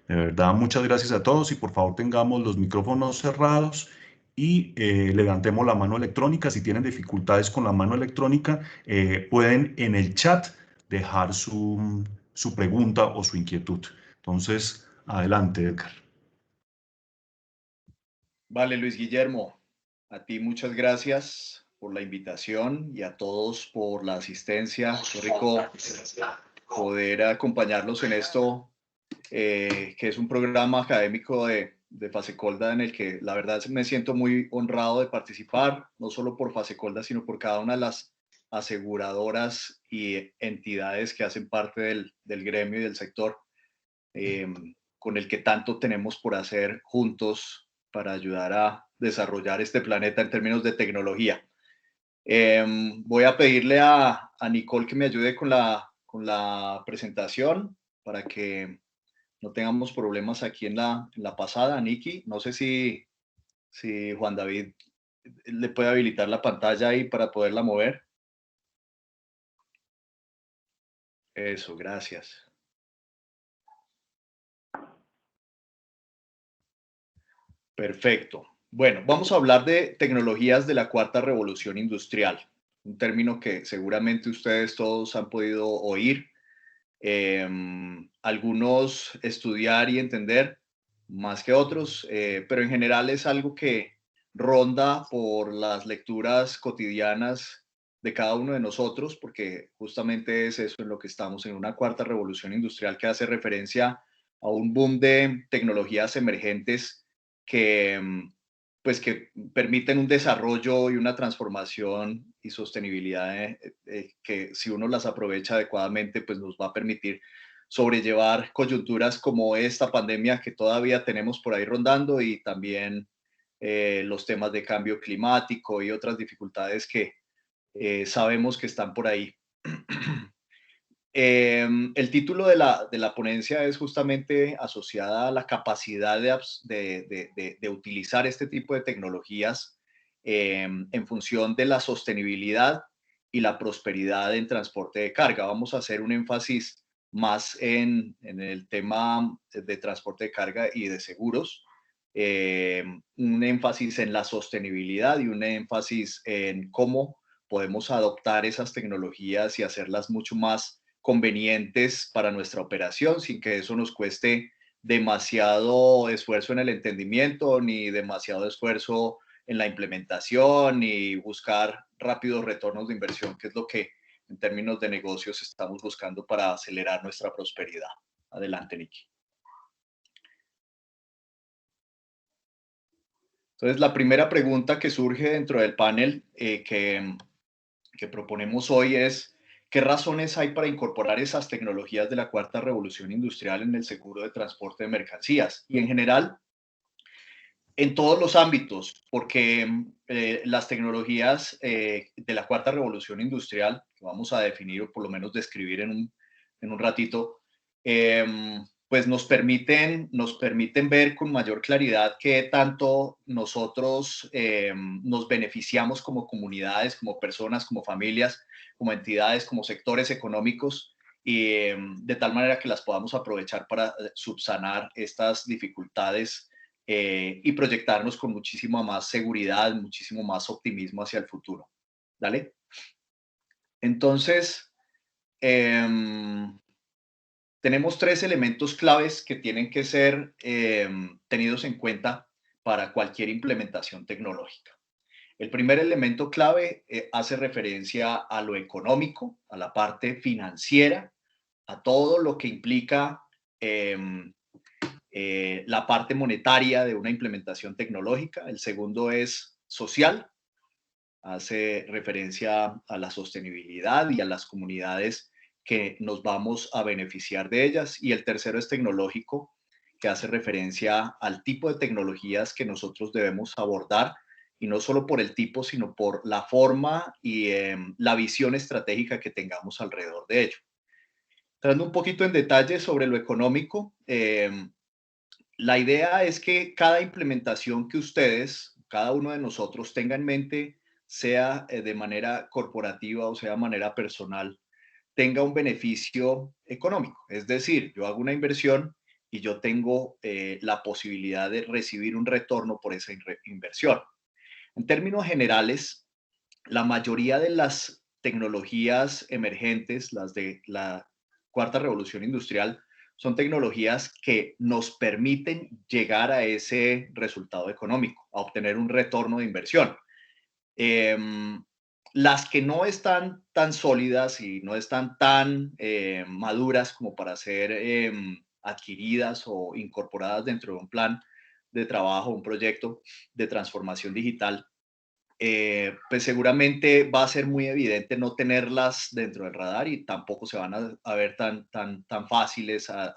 De verdad, muchas gracias a todos y por favor tengamos los micrófonos cerrados y levantemos la mano electrónica. Si tienen dificultades con la mano electrónica, pueden en el chat dejar su pregunta o su inquietud. Entonces, adelante, Edgar. Vale, Luis Guillermo, a ti muchas gracias por la invitación y a todos por la asistencia. Qué rico poder acompañarlos en esto, que es un programa académico de Fasecolda en el que la verdad me siento muy honrado de participar, no solo por Fasecolda, sino por cada una de las aseguradoras y entidades que hacen parte del gremio y del sector, eh, con el que tanto tenemos por hacer juntos para ayudar a desarrollar este planeta en términos de tecnología. Voy a pedirle a Nicole que me ayude con la presentación para que no tengamos problemas aquí en la pasada. Nikki, no sé si Juan David le puede habilitar la pantalla ahí para poderla mover. Eso, gracias. Perfecto. Bueno, vamos a hablar de tecnologías de la cuarta revolución industrial, un término que seguramente ustedes todos han podido oír, algunos estudiar y entender más que otros, pero en general es algo que ronda por las lecturas cotidianas de cada uno de nosotros, porque justamente es eso en lo que estamos, en una cuarta revolución industrial que hace referencia a un boom de tecnologías emergentes que, pues que permiten un desarrollo y una transformación y sostenibilidad, que si uno las aprovecha adecuadamente, pues nos va a permitir sobrellevar coyunturas como esta pandemia que todavía tenemos por ahí rondando, y también los temas de cambio climático y otras dificultades que sabemos que están por ahí. El título de la ponencia es justamente asociada a la capacidad de utilizar este tipo de tecnologías en función de la sostenibilidad y la prosperidad en transporte de carga. Vamos a hacer un énfasis más en el tema de transporte de carga y de seguros, un énfasis en la sostenibilidad y un énfasis en cómo podemos adoptar esas tecnologías y hacerlas mucho más convenientes para nuestra operación sin que eso nos cueste demasiado esfuerzo en el entendimiento, ni demasiado esfuerzo en la implementación, ni buscar rápidos retornos de inversión, que es lo que en términos de negocios estamos buscando para acelerar nuestra prosperidad. Adelante, Nicky. Entonces, la primera pregunta que surge dentro del panel que proponemos hoy es: ¿qué razones hay para incorporar esas tecnologías de la cuarta revolución industrial en el seguro de transporte de mercancías? Y en general, en todos los ámbitos, porque las tecnologías de la cuarta revolución industrial, que vamos a definir o por lo menos describir en un ratito, pues nos permiten ver con mayor claridad qué tanto nosotros nos beneficiamos como comunidades, como personas, como familias, como entidades, como sectores económicos, y de tal manera que las podamos aprovechar para subsanar estas dificultades y proyectarnos con muchísima más seguridad, muchísimo más optimismo hacia el futuro. ¿Dale? Entonces, tenemos tres elementos claves que tienen que ser tenidos en cuenta para cualquier implementación tecnológica. El primer elemento clave hace referencia a lo económico, a la parte financiera, a todo lo que implica la parte monetaria de una implementación tecnológica. El segundo es social, hace referencia a la sostenibilidad y a las comunidades que nos vamos a beneficiar de ellas. Y el tercero es tecnológico, que hace referencia al tipo de tecnologías que nosotros debemos abordar, y no solo por el tipo, sino por la forma y la visión estratégica que tengamos alrededor de ello. Entrando un poquito en detalle sobre lo económico, la idea es que cada implementación que ustedes, cada uno de nosotros tenga en mente, sea de manera corporativa o sea de manera personal, tenga un beneficio económico. Es decir, yo hago una inversión y yo tengo la posibilidad de recibir un retorno por esa inversión. En términos generales, la mayoría de las tecnologías emergentes, las de la cuarta revolución industrial, son tecnologías que nos permiten llegar a ese resultado económico, a obtener un retorno de inversión. Em, las que no están tan sólidas y no están tan maduras como para ser adquiridas o incorporadas dentro de un plan de trabajo, un proyecto de transformación digital, pues seguramente va a ser muy evidente no tenerlas dentro del radar y tampoco se van a ver tan fáciles a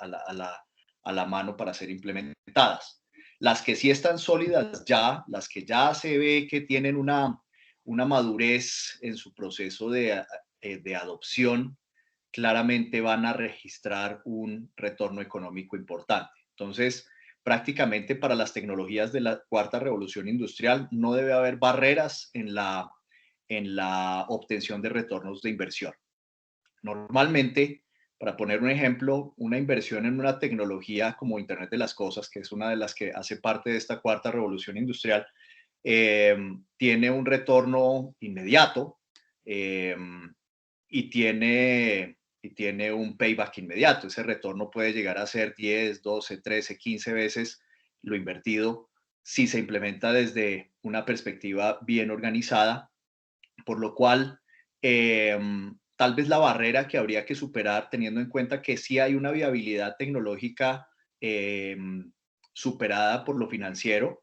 la mano para ser implementadas. Las que sí están sólidas ya, las que ya se ve que tienen una madurez en su proceso de adopción, claramente van a registrar un retorno económico importante. Entonces, prácticamente para las tecnologías de la cuarta revolución industrial no debe haber barreras en la obtención de retornos de inversión. Normalmente, para poner un ejemplo, una inversión en una tecnología como Internet de las Cosas, que es una de las que hace parte de esta cuarta revolución industrial, tiene un retorno inmediato eh, y tiene un payback inmediato. Ese retorno puede llegar a ser 10, 12, 13, 15 veces lo invertido si se implementa desde una perspectiva bien organizada, por lo cual tal vez la barrera que habría que superar, teniendo en cuenta que sí hay una viabilidad tecnológica eh, superada por lo financiero,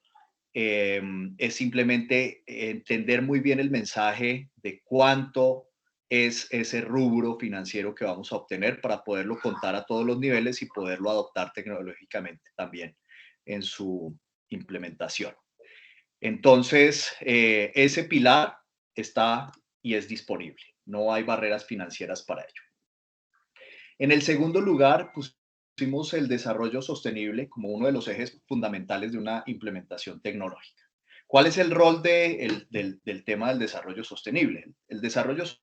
es simplemente entender muy bien el mensaje de cuánto es ese rubro financiero que vamos a obtener para poderlo contar a todos los niveles y poderlo adoptar tecnológicamente también en su implementación. Entonces, ese pilar está y es disponible. No hay barreras financieras para ello. En el segundo lugar, pusimos el desarrollo sostenible como uno de los ejes fundamentales de una implementación tecnológica. ¿Cuál es el rol del tema del desarrollo sostenible? El desarrollo sostenible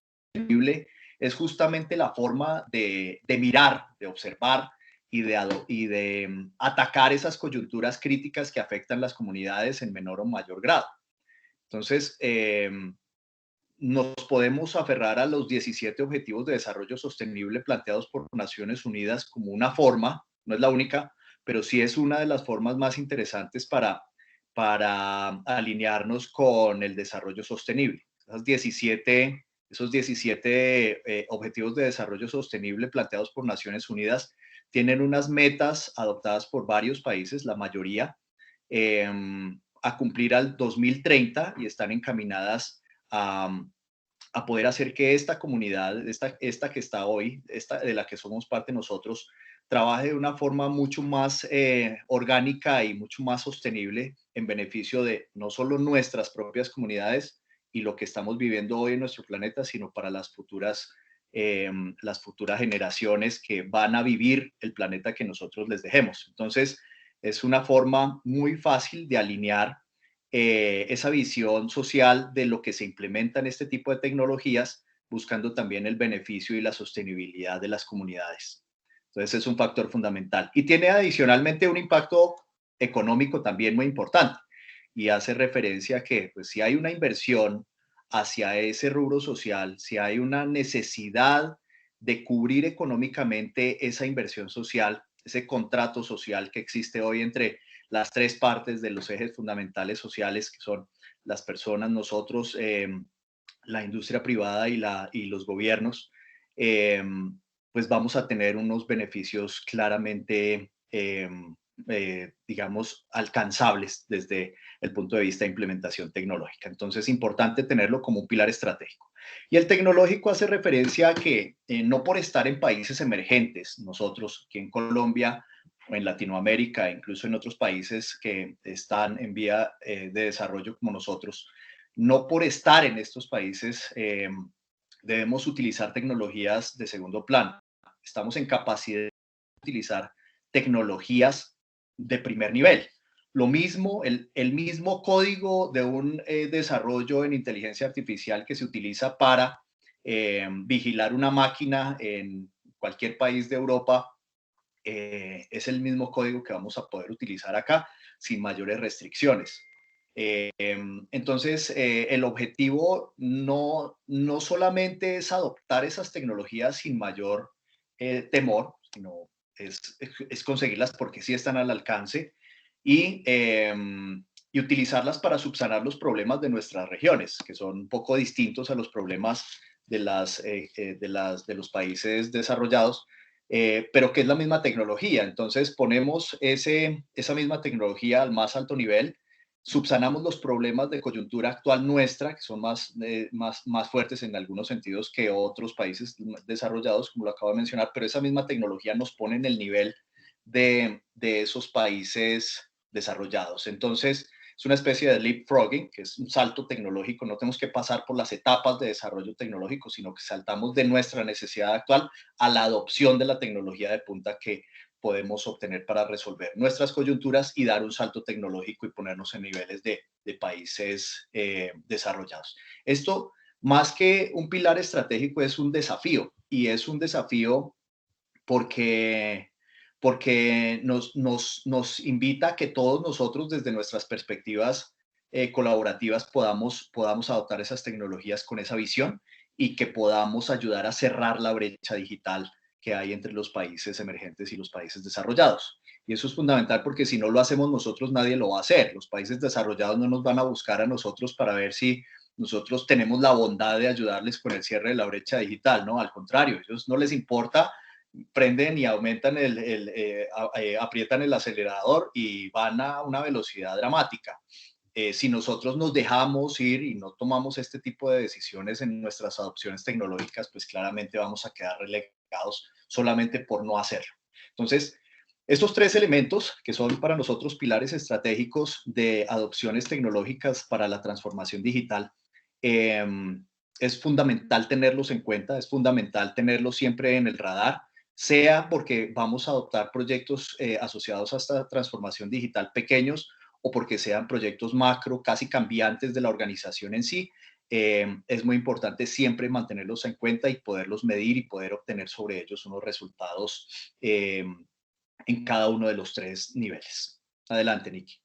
es justamente la forma de mirar, de observar y de atacar esas coyunturas críticas que afectan las comunidades en menor o mayor grado. Entonces, nos podemos aferrar a los 17 Objetivos de Desarrollo Sostenible planteados por Naciones Unidas como una forma, no es la única, pero sí es una de las formas más interesantes para alinearnos con el desarrollo sostenible. Esos 17 Objetivos de Desarrollo Sostenible planteados por Naciones Unidas tienen unas metas adoptadas por varios países, la mayoría, eh, a cumplir al 2030 y están encaminadas a, a poder hacer que esta comunidad, esta que está hoy, esta de la que somos parte nosotros, trabaje de una forma mucho más orgánica y mucho más sostenible en beneficio de no solo nuestras propias comunidades y lo que estamos viviendo hoy en nuestro planeta, sino para las futuras generaciones que van a vivir el planeta que nosotros les dejemos. Entonces, es una forma muy fácil de alinear esa visión social de lo que se implementa en este tipo de tecnologías, buscando también el beneficio y la sostenibilidad de las comunidades. Entonces es un factor fundamental. Y tiene adicionalmente un impacto económico también muy importante. Y hace referencia a que pues, si hay una inversión hacia ese rubro social, si hay una necesidad de cubrir económicamente esa inversión social, ese contrato social que existe hoy entre las tres partes de los ejes fundamentales sociales, que son las personas, nosotros, la industria privada y los gobiernos, eh, pues vamos a tener unos beneficios claramente, digamos, alcanzables desde el punto de vista de implementación tecnológica. Entonces, es importante tenerlo como un pilar estratégico. Y el tecnológico hace referencia a que no por estar en países emergentes, nosotros aquí en Colombia o en Latinoamérica, incluso en otros países que están en vía de desarrollo como nosotros, no por estar en estos países debemos utilizar tecnologías de segundo plano. Estamos en capacidad de utilizar tecnologías de primer nivel. Lo mismo, el mismo código de un desarrollo en inteligencia artificial que se utiliza para vigilar una máquina en cualquier país de Europa es el mismo código que vamos a poder utilizar acá sin mayores restricciones. Entonces, el objetivo no solamente es adoptar esas tecnologías sin mayor temor, sino es conseguirlas porque sí están al alcance y, y utilizarlas para subsanar los problemas de nuestras regiones, que son un poco distintos a los problemas de los países desarrollados, pero que es la misma tecnología. Entonces, ponemos esa misma tecnología al más alto nivel, subsanamos los problemas de coyuntura actual nuestra, que son más fuertes en algunos sentidos que otros países desarrollados, como lo acabo de mencionar, pero esa misma tecnología nos pone en el nivel de esos países desarrollados. Entonces, es una especie de leapfrogging, que es un salto tecnológico. No tenemos que pasar por las etapas de desarrollo tecnológico, sino que saltamos de nuestra necesidad actual a la adopción de la tecnología de punta que podemos obtener para resolver nuestras coyunturas y dar un salto tecnológico y ponernos en niveles de países desarrollados. Esto, más que un pilar estratégico, es un desafío, y es un desafío porque nos invita a que todos nosotros, desde nuestras perspectivas colaborativas, podamos adoptar esas tecnologías con esa visión y que podamos ayudar a cerrar la brecha digital que hay entre los países emergentes y los países desarrollados. Y eso es fundamental porque si no lo hacemos nosotros, nadie lo va a hacer. Los países desarrollados no nos van a buscar a nosotros para ver si nosotros tenemos la bondad de ayudarles con el cierre de la brecha digital, ¿no? Al contrario, a ellos no les importa, prenden y aumentan aprietan el acelerador y van a una velocidad dramática. Si nosotros nos dejamos ir y no tomamos este tipo de decisiones en nuestras adopciones tecnológicas, pues claramente vamos a quedar relegados solamente por no hacerlo. Entonces, estos tres elementos, que son para nosotros pilares estratégicos de adopciones tecnológicas para la transformación digital, es fundamental tenerlos en cuenta, es fundamental tenerlos siempre en el radar, sea porque vamos a adoptar proyectos asociados a esta transformación digital pequeños o porque sean proyectos macro, casi cambiantes de la organización en sí. Es muy importante siempre mantenerlos en cuenta y poderlos medir y poder obtener sobre ellos unos resultados en cada uno de los tres niveles. Adelante, Nicky.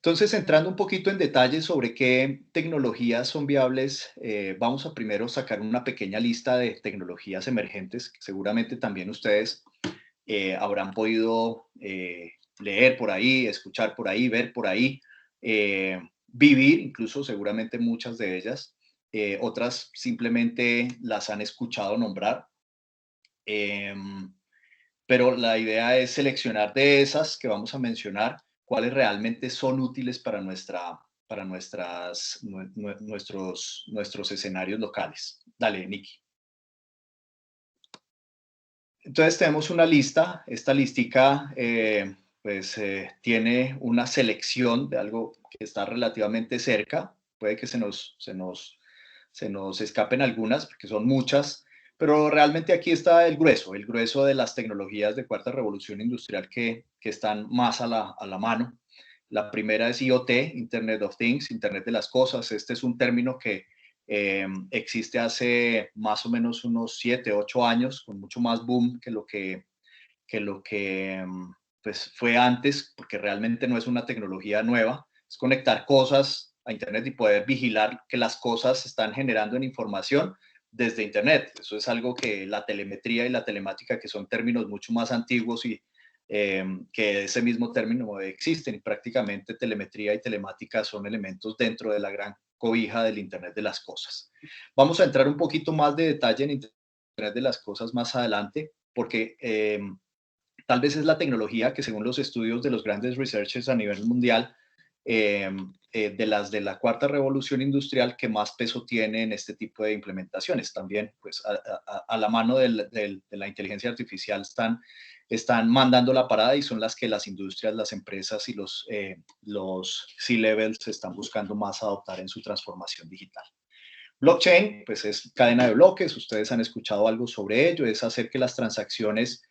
Entonces, entrando un poquito en detalle sobre qué tecnologías son viables, vamos a primero sacar una pequeña lista de tecnologías emergentes que seguramente también ustedes habrán podido leer por ahí, escuchar por ahí, ver por ahí, vivir, incluso seguramente muchas de ellas. Otras simplemente las han escuchado nombrar. Pero la idea es seleccionar de esas que vamos a mencionar cuáles realmente son útiles para nuestros escenarios locales. Dale, Nicky. Entonces tenemos una lista. Esta listica tiene una selección de algo que está relativamente cerca. Puede que se nos escapen algunas porque son muchas, pero realmente aquí está el grueso de las tecnologías de cuarta revolución industrial que están más a la mano. La primera es IoT, Internet of Things, Internet de las Cosas. Este es un término que existe hace más o menos unos 7, 8 años, con mucho más boom que lo que pues fue antes, porque realmente no es una tecnología nueva. Es conectar cosas a Internet y poder vigilar que las cosas se están generando en información desde Internet. Eso es algo que la telemetría y la telemática, que son términos mucho más antiguos y que ese mismo término existen, y prácticamente telemetría y telemática son elementos dentro de la gran cobija del Internet de las cosas. Vamos a entrar un poquito más de detalle en Internet de las cosas más adelante, porque tal vez es la tecnología que, según los estudios de los grandes researchers a nivel mundial, de las de la cuarta revolución industrial, que más peso tiene en este tipo de implementaciones. También, pues, a la mano de la inteligencia artificial están mandando la parada, y son las que las industrias, las empresas y los C-levels están buscando más adoptar en su transformación digital. Blockchain, pues es cadena de bloques. Ustedes han escuchado algo sobre ello. Es hacer que las transacciones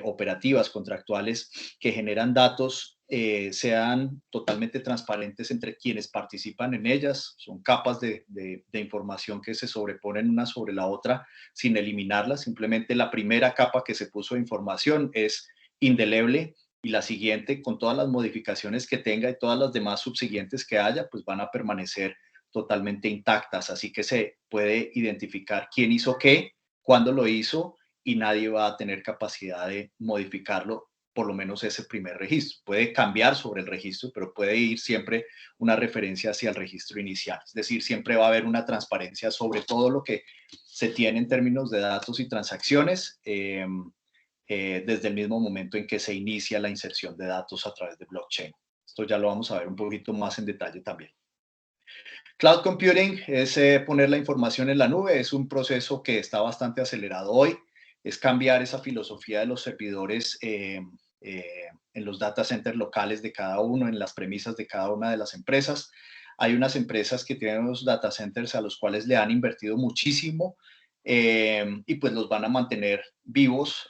operativas, contractuales, que generan datos sean totalmente transparentes entre quienes participan en ellas. Son capas de información que se sobreponen una sobre la otra sin eliminarlas. Simplemente la primera capa que se puso de información es indeleble y la siguiente, con todas las modificaciones que tenga y todas las demás subsiguientes que haya, pues van a permanecer totalmente intactas. Así que se puede identificar quién hizo qué, cuándo lo hizo, y nadie va a tener capacidad de modificarlo, por lo menos ese primer registro. Puede cambiar sobre el registro, pero puede ir siempre una referencia hacia el registro inicial. Es decir, siempre va a haber una transparencia sobre todo lo que se tiene en términos de datos y transacciones desde el mismo momento en que se inicia la inserción de datos a través de blockchain. Esto ya lo vamos a ver un poquito más en detalle también. Cloud computing es poner la información en la nube. Es un proceso que está bastante acelerado hoy. Es cambiar esa filosofía de los servidores en los data centers locales de cada uno, en las premisas de cada una de las empresas. Hay unas empresas que tienen unos data centers a los cuales le han invertido muchísimo y pues los van a mantener vivos,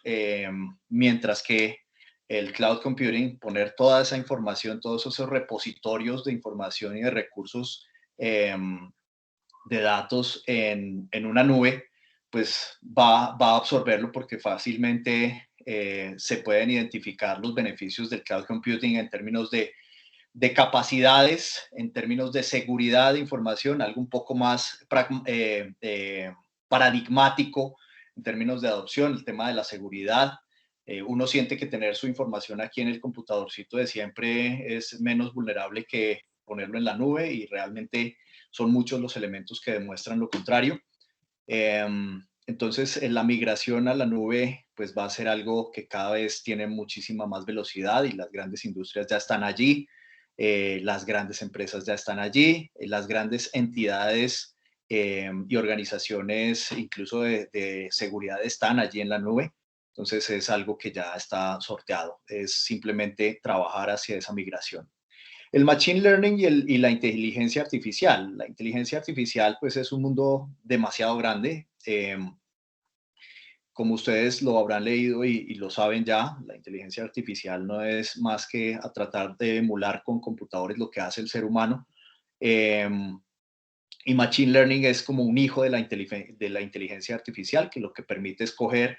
mientras que el cloud computing, poner toda esa información, todos esos repositorios de información y de recursos de datos en una nube, pues va a absorberlo porque fácilmente se pueden identificar los beneficios del cloud computing en términos de capacidades, en términos de seguridad de información, algo un poco más paradigmático en términos de adopción, el tema de la seguridad. Uno siente que tener su información aquí en el computadorcito de siempre es menos vulnerable que ponerlo en la nube, y realmente son muchos los elementos que demuestran lo contrario. Entonces, la migración a la nube pues va a ser algo que cada vez tiene muchísima más velocidad, y las grandes industrias ya están allí, las grandes empresas ya están allí, las grandes entidades y organizaciones incluso de seguridad están allí en la nube. Entonces es algo que ya está sorteado, es simplemente trabajar hacia esa migración. El machine learning y la inteligencia artificial. La inteligencia artificial pues es un mundo demasiado grande. Como ustedes lo habrán leído y lo saben ya, la inteligencia artificial no es más que a tratar de emular con computadores lo que hace el ser humano. Y Machine Learning es como un hijo de la inteligencia artificial, que lo que permite es coger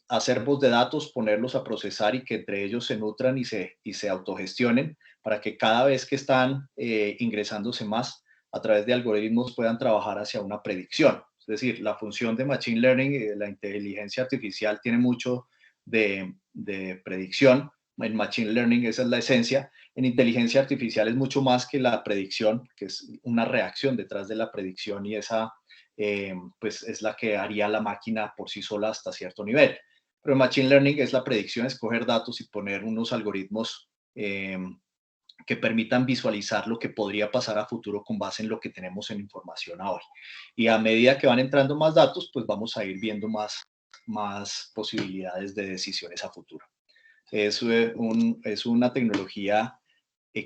acervos de datos, ponerlos a procesar y que entre ellos se nutran y se autogestionen para que cada vez que están ingresándose más a través de algoritmos puedan trabajar hacia una predicción. Es decir, la función de Machine Learning y de la inteligencia artificial tiene mucho de predicción. En Machine Learning esa es la esencia. En inteligencia artificial es mucho más que la predicción, que es una reacción detrás de la predicción, y esa pues es la que haría la máquina por sí sola hasta cierto nivel. Pero en Machine Learning es la predicción, es coger datos y poner unos algoritmos que permitan visualizar lo que podría pasar a futuro con base en lo que tenemos en información ahora. Y a medida que van entrando más datos, pues vamos a ir viendo más posibilidades de decisiones a futuro. Es una tecnología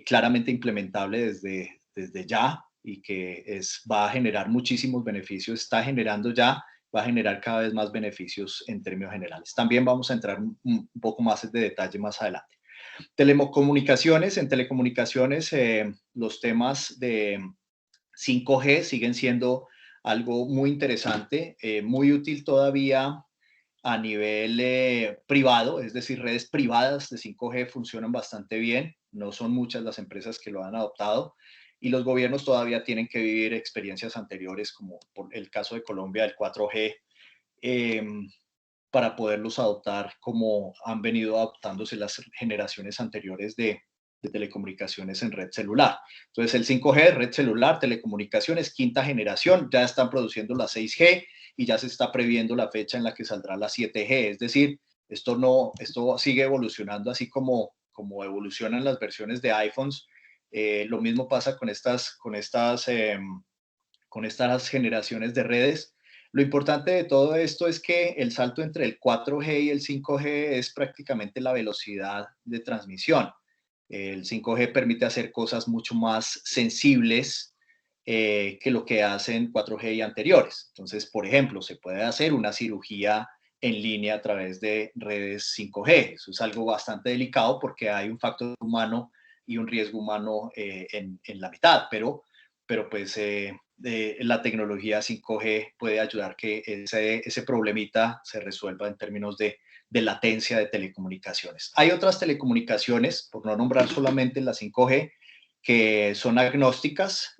claramente implementable desde ya, y que va a generar muchísimos beneficios, está generando ya, va a generar cada vez más beneficios en términos generales. También vamos a entrar un poco más de detalle más adelante. Telecomunicaciones, en telecomunicaciones los temas de 5G siguen siendo algo muy interesante, muy útil todavía a nivel privado, es decir, redes privadas de 5G funcionan bastante bien, no son muchas las empresas que lo han adoptado, y los gobiernos todavía tienen que vivir experiencias anteriores, como por el caso de Colombia del 4G, eh, para poderlos adoptar como han venido adoptándose las generaciones anteriores de telecomunicaciones en red celular. Entonces el 5G, red celular, telecomunicaciones, quinta generación, ya están produciendo la 6G y ya se está previendo la fecha en la que saldrá la 7G. Es decir, esto sigue evolucionando así como evolucionan las versiones de iPhones. Lo mismo pasa con estas generaciones de redes. Lo importante de todo esto es que el salto entre el 4G y el 5G es prácticamente la velocidad de transmisión. El 5G permite hacer cosas mucho más sensibles que lo que hacen 4G y anteriores. Entonces, por ejemplo, se puede hacer una cirugía en línea a través de redes 5G. Eso es algo bastante delicado porque hay un factor humano y un riesgo humano en la mitad, pero pues la tecnología 5G puede ayudar que ese problemita se resuelva en términos de latencia de telecomunicaciones. Hay otras telecomunicaciones, por no nombrar solamente la 5G, que son agnósticas,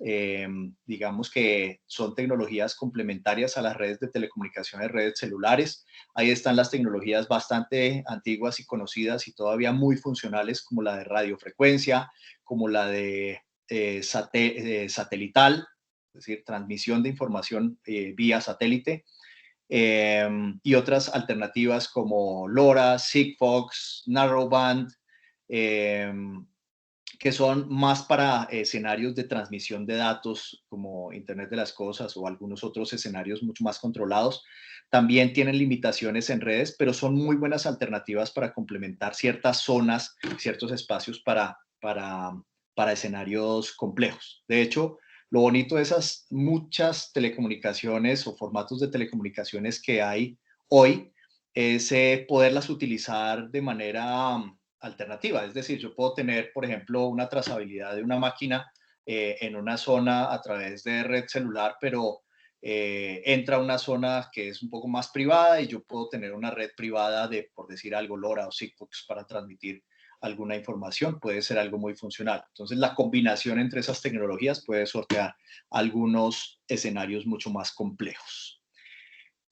digamos que son tecnologías complementarias a las redes de telecomunicaciones, redes celulares. Ahí están las tecnologías bastante antiguas y conocidas y todavía muy funcionales, como la de radiofrecuencia, como la de satelital, es decir, transmisión de información vía satélite, y otras alternativas como LoRa, Sigfox, Narrowband, eh, que son más para escenarios de transmisión de datos como Internet de las Cosas o algunos otros escenarios mucho más controlados. También tienen limitaciones en redes, pero son muy buenas alternativas para complementar ciertas zonas, ciertos espacios para escenarios complejos. De hecho, lo bonito de esas muchas telecomunicaciones o formatos de telecomunicaciones que hay hoy es poderlas utilizar de manera alternativa. Es decir, yo puedo tener, por ejemplo, una trazabilidad de una máquina en una zona a través de red celular, pero entra a una zona que es un poco más privada y yo puedo tener una red privada de, por decir algo, LoRa o Sigfox para transmitir alguna información. Puede ser algo muy funcional. Entonces, la combinación entre esas tecnologías puede sortear algunos escenarios mucho más complejos.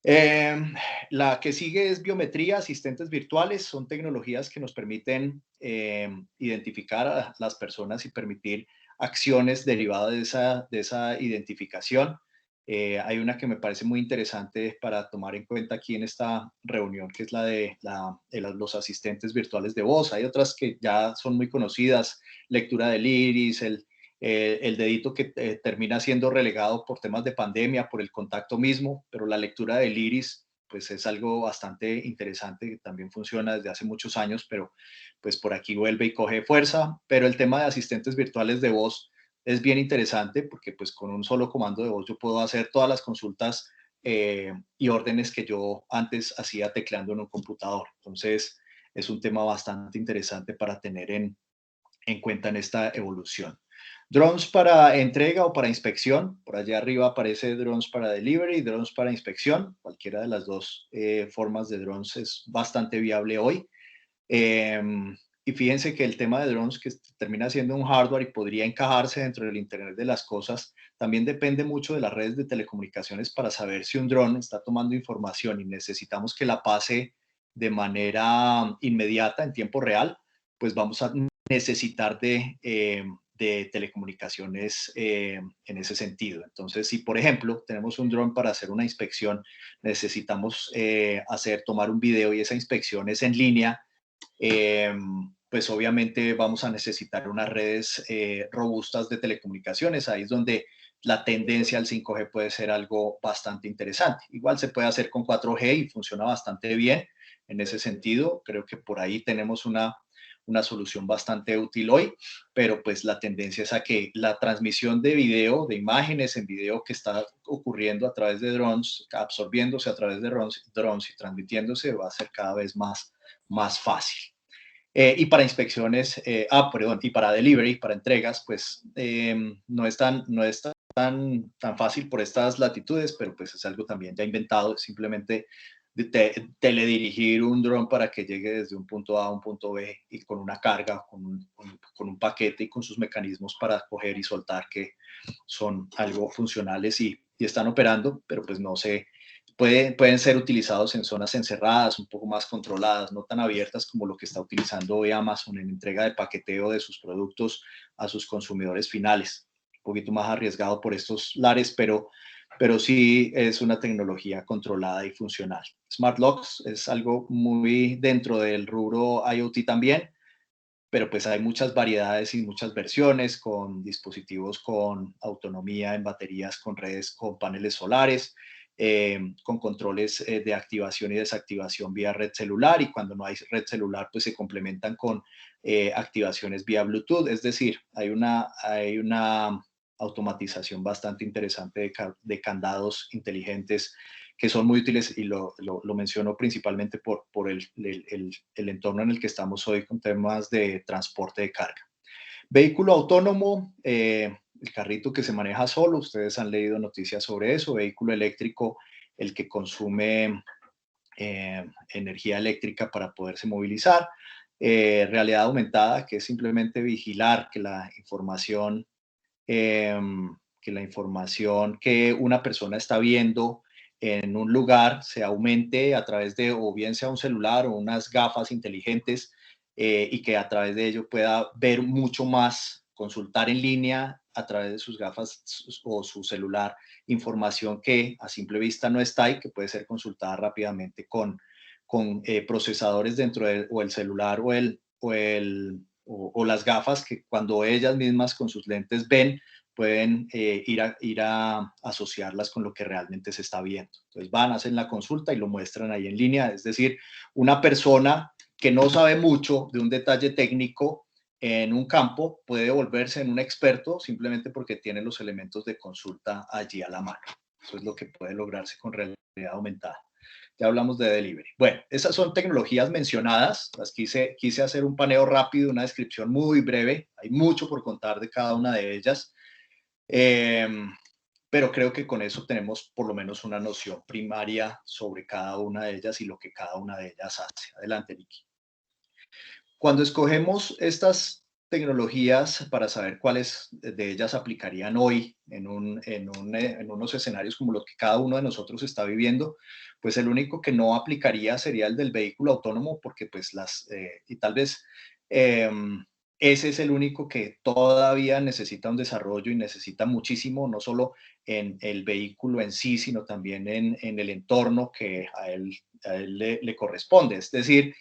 La que sigue es biometría, asistentes virtuales. Son tecnologías que nos permiten identificar a las personas y permitir acciones derivadas de esa identificación. Hay una que me parece muy interesante para tomar en cuenta aquí en esta reunión, que es la de los asistentes virtuales de voz. Hay otras que ya son muy conocidas, lectura del iris, el dedito que termina siendo relegado por temas de pandemia, por el contacto mismo, pero la lectura del iris pues es algo bastante interesante que también funciona desde hace muchos años, pero pues por aquí vuelve y coge fuerza. Pero el tema de asistentes virtuales de voz es bien interesante porque pues con un solo comando de voz yo puedo hacer todas las consultas y órdenes que yo antes hacía tecleando en un computador. Entonces es un tema bastante interesante para tener en cuenta en esta evolución. Drones para entrega o para inspección. Por allá arriba aparece drones para delivery y drones para inspección. Cualquiera de las dos formas de drones es bastante viable hoy. Eh, y fíjense que el tema de drones, que termina siendo un hardware y podría encajarse dentro del Internet de las cosas, también depende mucho de las redes de telecomunicaciones para saber si un drone está tomando información y necesitamos que la pase de manera inmediata, en tiempo real, pues vamos a necesitar de telecomunicaciones en ese sentido. Entonces, si por ejemplo tenemos un dron para hacer una inspección, necesitamos tomar un video y esa inspección es en línea, pues obviamente vamos a necesitar unas redes robustas de telecomunicaciones. Ahí es donde la tendencia al 5G puede ser algo bastante interesante. Igual se puede hacer con 4G y funciona bastante bien en ese sentido. Creo que por ahí tenemos una solución bastante útil hoy, pero pues la tendencia es a que la transmisión de video, de imágenes en video que está ocurriendo a través de drones, absorbiéndose a través de drones y transmitiéndose, va a ser cada vez más fácil. Y para inspecciones, perdón, y para delivery, para entregas, pues no es tan fácil por estas latitudes, pero pues es algo también ya inventado, simplemente teledirigir un dron para que llegue desde un punto A a un punto B y con una carga, con un paquete y con sus mecanismos para coger y soltar, que son algo funcionales y están operando, pero pues no sé, pueden ser utilizados en zonas encerradas, un poco más controladas, no tan abiertas como lo que está utilizando hoy Amazon en entrega de paqueteo de sus productos a sus consumidores finales. Un poquito más arriesgado por estos lares, pero sí es una tecnología controlada y funcional. Smart Locks es algo muy dentro del rubro IoT también, pero pues hay muchas variedades y muchas versiones con dispositivos con autonomía en baterías, con redes, con paneles solares, con controles de activación y desactivación vía red celular, y cuando no hay red celular pues se complementan con activaciones vía Bluetooth. Es decir, hay una automatización bastante interesante de candados inteligentes que son muy útiles, y lo menciono principalmente por el entorno en el que estamos hoy con temas de transporte de carga. Vehículo autónomo, el carrito que se maneja solo, ustedes han leído noticias sobre eso. Vehículo eléctrico, el que consume energía eléctrica para poderse movilizar. Realidad aumentada, que es simplemente vigilar que la información que una persona está viendo en un lugar se aumente a través de, o bien sea un celular o unas gafas inteligentes, y que a través de ello pueda ver mucho más, consultar en línea a través de sus gafas o su celular, información que a simple vista no está y que puede ser consultada rápidamente con procesadores dentro del o el celular o las gafas, que cuando ellas mismas con sus lentes ven, pueden ir a asociarlas con lo que realmente se está viendo. Entonces van, hacen la consulta y lo muestran ahí en línea. Es decir, una persona que no sabe mucho de un detalle técnico en un campo puede volverse en un experto simplemente porque tiene los elementos de consulta allí a la mano. Eso es lo que puede lograrse con realidad aumentada. Ya hablamos de delivery. Bueno, esas son tecnologías mencionadas. Las quise hacer un paneo rápido, una descripción muy breve. Hay mucho por contar de cada una de ellas. Pero creo que con eso tenemos por lo menos una noción primaria sobre cada una de ellas y lo que cada una de ellas hace. Adelante, Nicky. Cuando escogemos estas tecnologías para saber cuáles de ellas aplicarían hoy en unos escenarios como los que cada uno de nosotros está viviendo, pues el único que no aplicaría sería el del vehículo autónomo, porque pues y tal vez ese es el único que todavía necesita un desarrollo y necesita muchísimo, no solo en el vehículo en sí, sino también en el entorno que a él le corresponde. Es decir,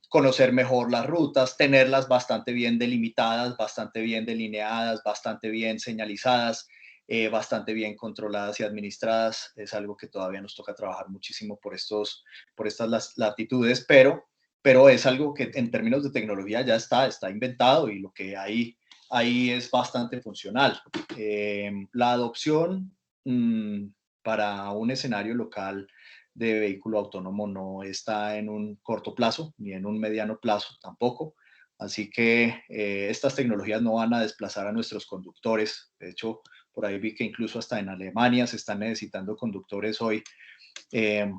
conocer mejor las rutas, tenerlas bastante bien delimitadas, bastante bien delineadas, bastante bien señalizadas, bastante bien controladas y administradas. Es algo que todavía nos toca trabajar muchísimo por estas latitudes, pero es algo que en términos de tecnología ya está inventado y lo que hay ahí es bastante funcional. La adopción para un escenario local de vehículo autónomo no está en un corto plazo ni en un mediano plazo tampoco. Así que estas tecnologías no van a desplazar a nuestros conductores. De hecho, por ahí vi que incluso hasta en Alemania se están necesitando conductores hoy eh,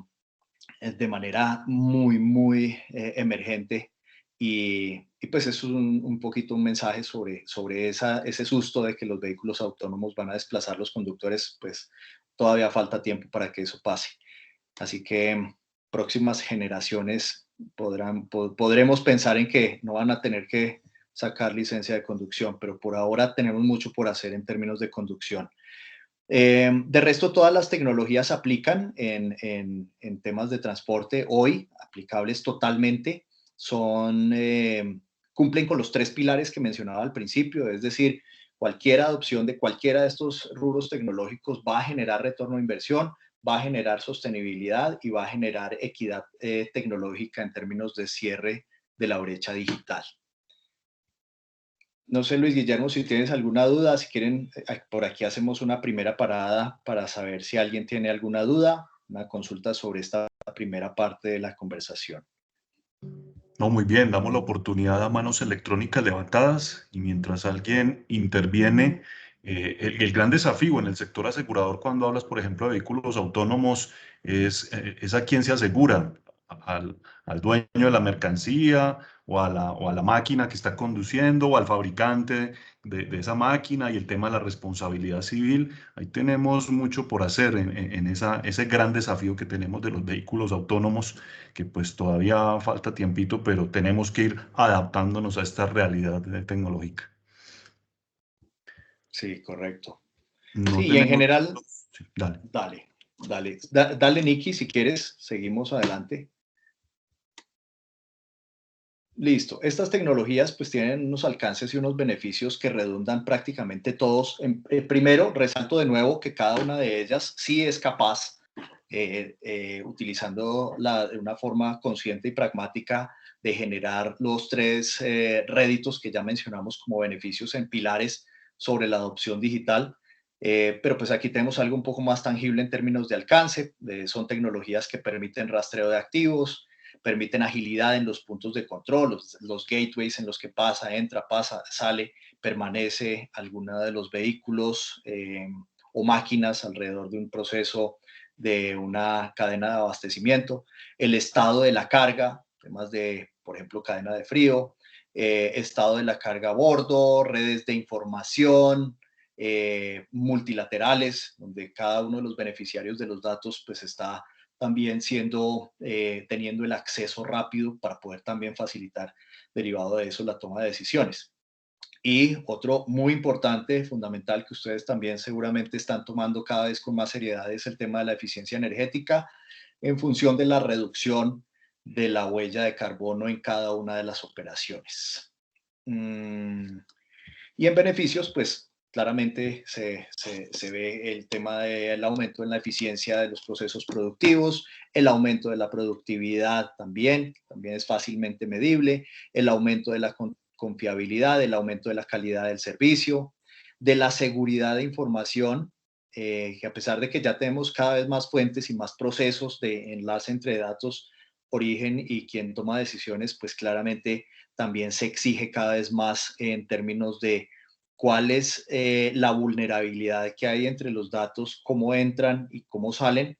de manera muy emergente. Y pues es un poquito un mensaje sobre ese susto de que los vehículos autónomos van a desplazar a los conductores. Pues todavía falta tiempo para que eso pase. Así que próximas generaciones podremos pensar en que no van a tener que sacar licencia de conducción, pero por ahora tenemos mucho por hacer en términos de conducción. De resto, todas las tecnologías aplican en temas de transporte hoy, aplicables totalmente, cumplen con los 3 pilares que mencionaba al principio, es decir, cualquier adopción de cualquiera de estos rubros tecnológicos va a generar retorno de inversión, va a generar sostenibilidad y va a generar equidad tecnológica en términos de cierre de la brecha digital. No sé, Luis Guillermo, si tienes alguna duda, si quieren, por aquí hacemos una primera parada para saber si alguien tiene alguna duda, una consulta sobre esta primera parte de la conversación. No, muy bien, damos la oportunidad a manos electrónicas levantadas y mientras alguien interviene, el gran desafío en el sector asegurador cuando hablas, por ejemplo, de vehículos autónomos es a quién se asegura, al, al dueño de la mercancía o a la máquina que está conduciendo o al fabricante de esa máquina y el tema de la responsabilidad civil. Ahí tenemos mucho por hacer en ese gran desafío que tenemos de los vehículos autónomos, que pues todavía falta tiempito, pero tenemos que ir adaptándonos a esta realidad tecnológica. Sí, correcto. No Sí, y en tenemos... general, Sí, dale. dale, Nicky, si quieres, seguimos adelante. Listo. Estas tecnologías pues tienen unos alcances y unos beneficios que redundan prácticamente todos. Primero, resalto de nuevo que cada una de ellas sí es capaz, utilizando de una forma consciente y pragmática, de generar los 3 réditos que ya mencionamos como beneficios en pilares sobre la adopción digital. Pero pues aquí tenemos algo un poco más tangible en términos de alcance. Son tecnologías que permiten rastreo de activos, permiten agilidad en los puntos de control, los gateways en los que pasa, entra, pasa, sale, permanece alguno de los vehículos o máquinas alrededor de un proceso de una cadena de abastecimiento, el estado de la carga, temas de, por ejemplo, cadena de frío, estado de la carga a bordo, redes de información, multilaterales, donde cada uno de los beneficiarios de los datos pues está también teniendo el acceso rápido para poder también facilitar, derivado de eso, la toma de decisiones. Y otro muy importante, fundamental, que ustedes también seguramente están tomando cada vez con más seriedad es el tema de la eficiencia energética en función de la reducción de la huella de carbono en cada una de las operaciones. Y en beneficios, pues claramente se ve el tema del aumento en la eficiencia de los procesos productivos, el aumento de la productividad también es fácilmente medible, el aumento de la confiabilidad, el aumento de la calidad del servicio, de la seguridad de información, que a pesar de que ya tenemos cada vez más fuentes y más procesos de enlace entre datos, origen y quien toma decisiones, pues claramente también se exige cada vez más en términos de cuál es la vulnerabilidad que hay entre los datos, cómo entran y cómo salen,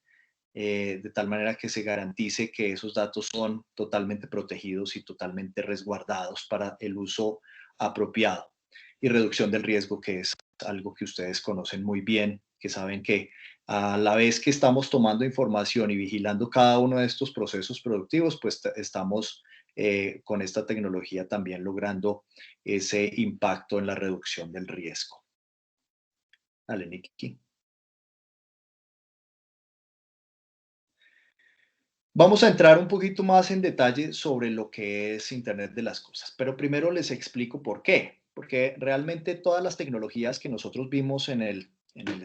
de tal manera que se garantice que esos datos son totalmente protegidos y totalmente resguardados para el uso apropiado. Y reducción del riesgo, que es algo que ustedes conocen muy bien, que saben que a la vez que estamos tomando información y vigilando cada uno de estos procesos productivos, pues estamos con esta tecnología también logrando ese impacto en la reducción del riesgo. Dale, Nikki. Vamos a entrar un poquito más en detalle sobre lo que es Internet de las Cosas, pero primero les explico por qué. Porque realmente todas las tecnologías que nosotros vimos en el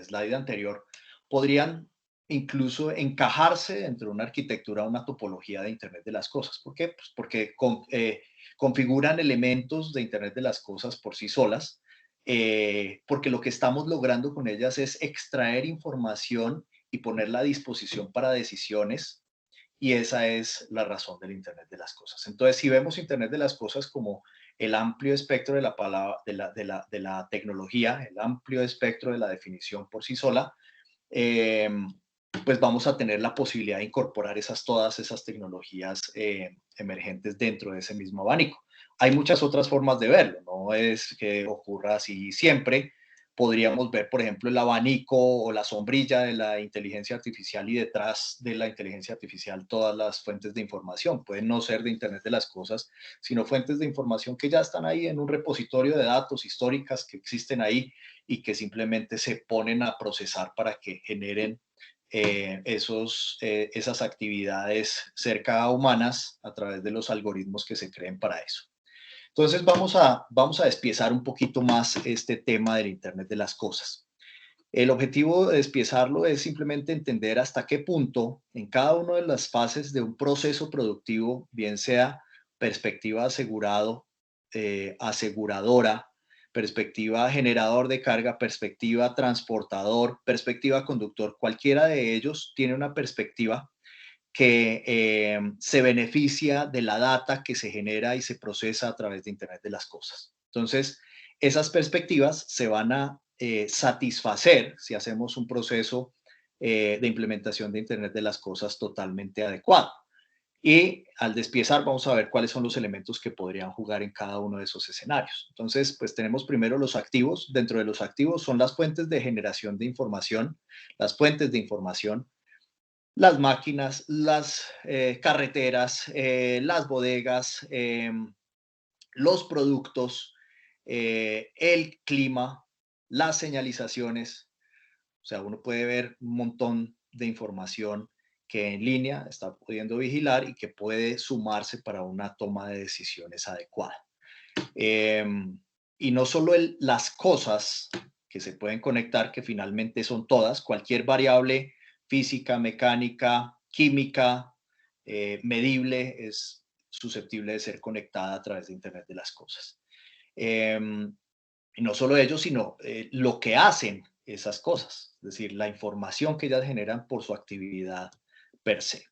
slide anterior podrían incluso encajarse dentro de una arquitectura, una topología de Internet de las Cosas. ¿Por qué? Pues porque configuran elementos de Internet de las Cosas por sí solas, porque lo que estamos logrando con ellas es extraer información y ponerla a disposición para decisiones, y esa es la razón del Internet de las Cosas. Entonces, si vemos Internet de las Cosas como el amplio espectro de la, palabra, de la tecnología, el amplio espectro de la definición por sí sola, eh, pues vamos a tener la posibilidad de incorporar todas esas tecnologías emergentes dentro de ese mismo abanico. Hay muchas otras formas de verlo, no es que ocurra así siempre. Podríamos ver, por ejemplo, el abanico o la sombrilla de la inteligencia artificial y detrás de la inteligencia artificial todas las fuentes de información. Pueden no ser de Internet de las Cosas, sino fuentes de información que ya están ahí en un repositorio de datos históricas que existen ahí y que simplemente se ponen a procesar para que generen esas actividades cerca a humanas a través de los algoritmos que se creen para eso. Entonces vamos a despiezar un poquito más este tema del Internet de las Cosas. El objetivo de despiezarlo es simplemente entender hasta qué punto en cada una de las fases de un proceso productivo, bien sea perspectiva asegurado, aseguradora, perspectiva generador de carga, perspectiva transportador, perspectiva conductor, cualquiera de ellos tiene una perspectiva que se beneficia de la data que se genera y se procesa a través de Internet de las Cosas. Entonces, esas perspectivas se van a satisfacer si hacemos un proceso de implementación de Internet de las Cosas totalmente adecuado. Y al despiezar vamos a ver cuáles son los elementos que podrían jugar en cada uno de esos escenarios. Entonces, pues tenemos primero los activos. Dentro de los activos son las fuentes de generación de información, las fuentes de información, las máquinas, las carreteras, las bodegas, los productos, el clima, las señalizaciones. O sea, uno puede ver un montón de información que en línea está pudiendo vigilar y que puede sumarse para una toma de decisiones adecuada. Y no solo las cosas que se pueden conectar, que finalmente son todas, cualquier variable física, mecánica, química, medible, es susceptible de ser conectada a través de Internet de las Cosas. Y no solo ellos, sino lo que hacen esas cosas, es decir, la información que ellas generan por su actividad per se.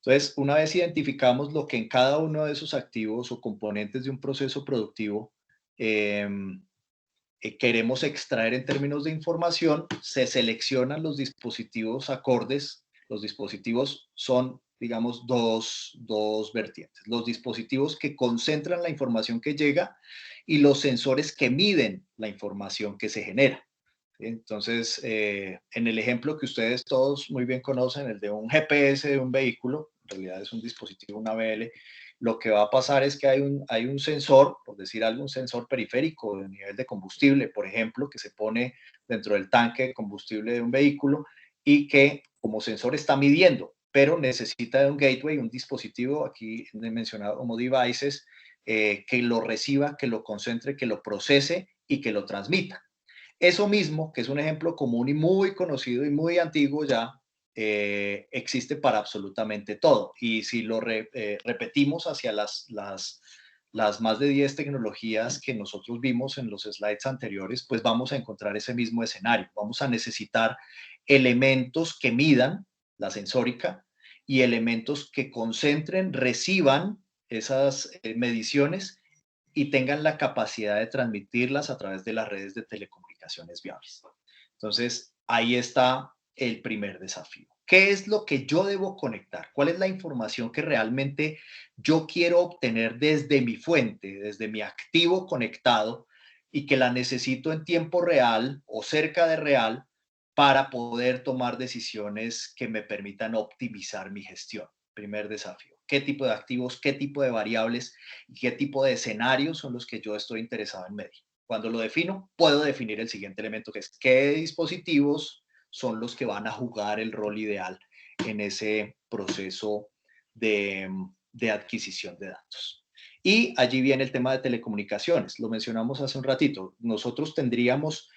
Entonces, una vez identificamos lo que en cada uno de esos activos o componentes de un proceso productivo queremos extraer en términos de información, se seleccionan los dispositivos acordes. Los dispositivos son, digamos, dos vertientes. Los dispositivos que concentran la información que llega y los sensores que miden la información que se genera. Entonces, en el ejemplo que ustedes todos muy bien conocen, el de un GPS de un vehículo, en realidad es un dispositivo, una ABL, lo que va a pasar es que hay un sensor, por decir algo, un sensor periférico de nivel de combustible, por ejemplo, que se pone dentro del tanque de combustible de un vehículo y que como sensor está midiendo, pero necesita de un gateway, un dispositivo, aquí he mencionado como devices, que lo reciba, que lo concentre, que lo procese y que lo transmita. Eso mismo, que es un ejemplo común y muy conocido y muy antiguo ya, existe para absolutamente todo. Y si lo repetimos hacia las más de 10 tecnologías que nosotros vimos en los slides anteriores, pues vamos a encontrar ese mismo escenario. Vamos a necesitar elementos que midan la sensórica y elementos que concentren, reciban esas mediciones y tengan la capacidad de transmitirlas a través de las redes de telecomunicaciones viables. Entonces, ahí está el primer desafío. ¿Qué es lo que yo debo conectar? ¿Cuál es la información que realmente yo quiero obtener desde mi fuente, desde mi activo conectado y que la necesito en tiempo real o cerca de real para poder tomar decisiones que me permitan optimizar mi gestión? Primer desafío. ¿Qué tipo de activos, qué tipo de variables y qué tipo de escenarios son los que yo estoy interesado en medir? Cuando lo defino, puedo definir el siguiente elemento, que es qué dispositivos son los que van a jugar el rol ideal en ese proceso de adquisición de datos. Y allí viene el tema de telecomunicaciones. Lo mencionamos hace un ratito. Nosotros tendríamos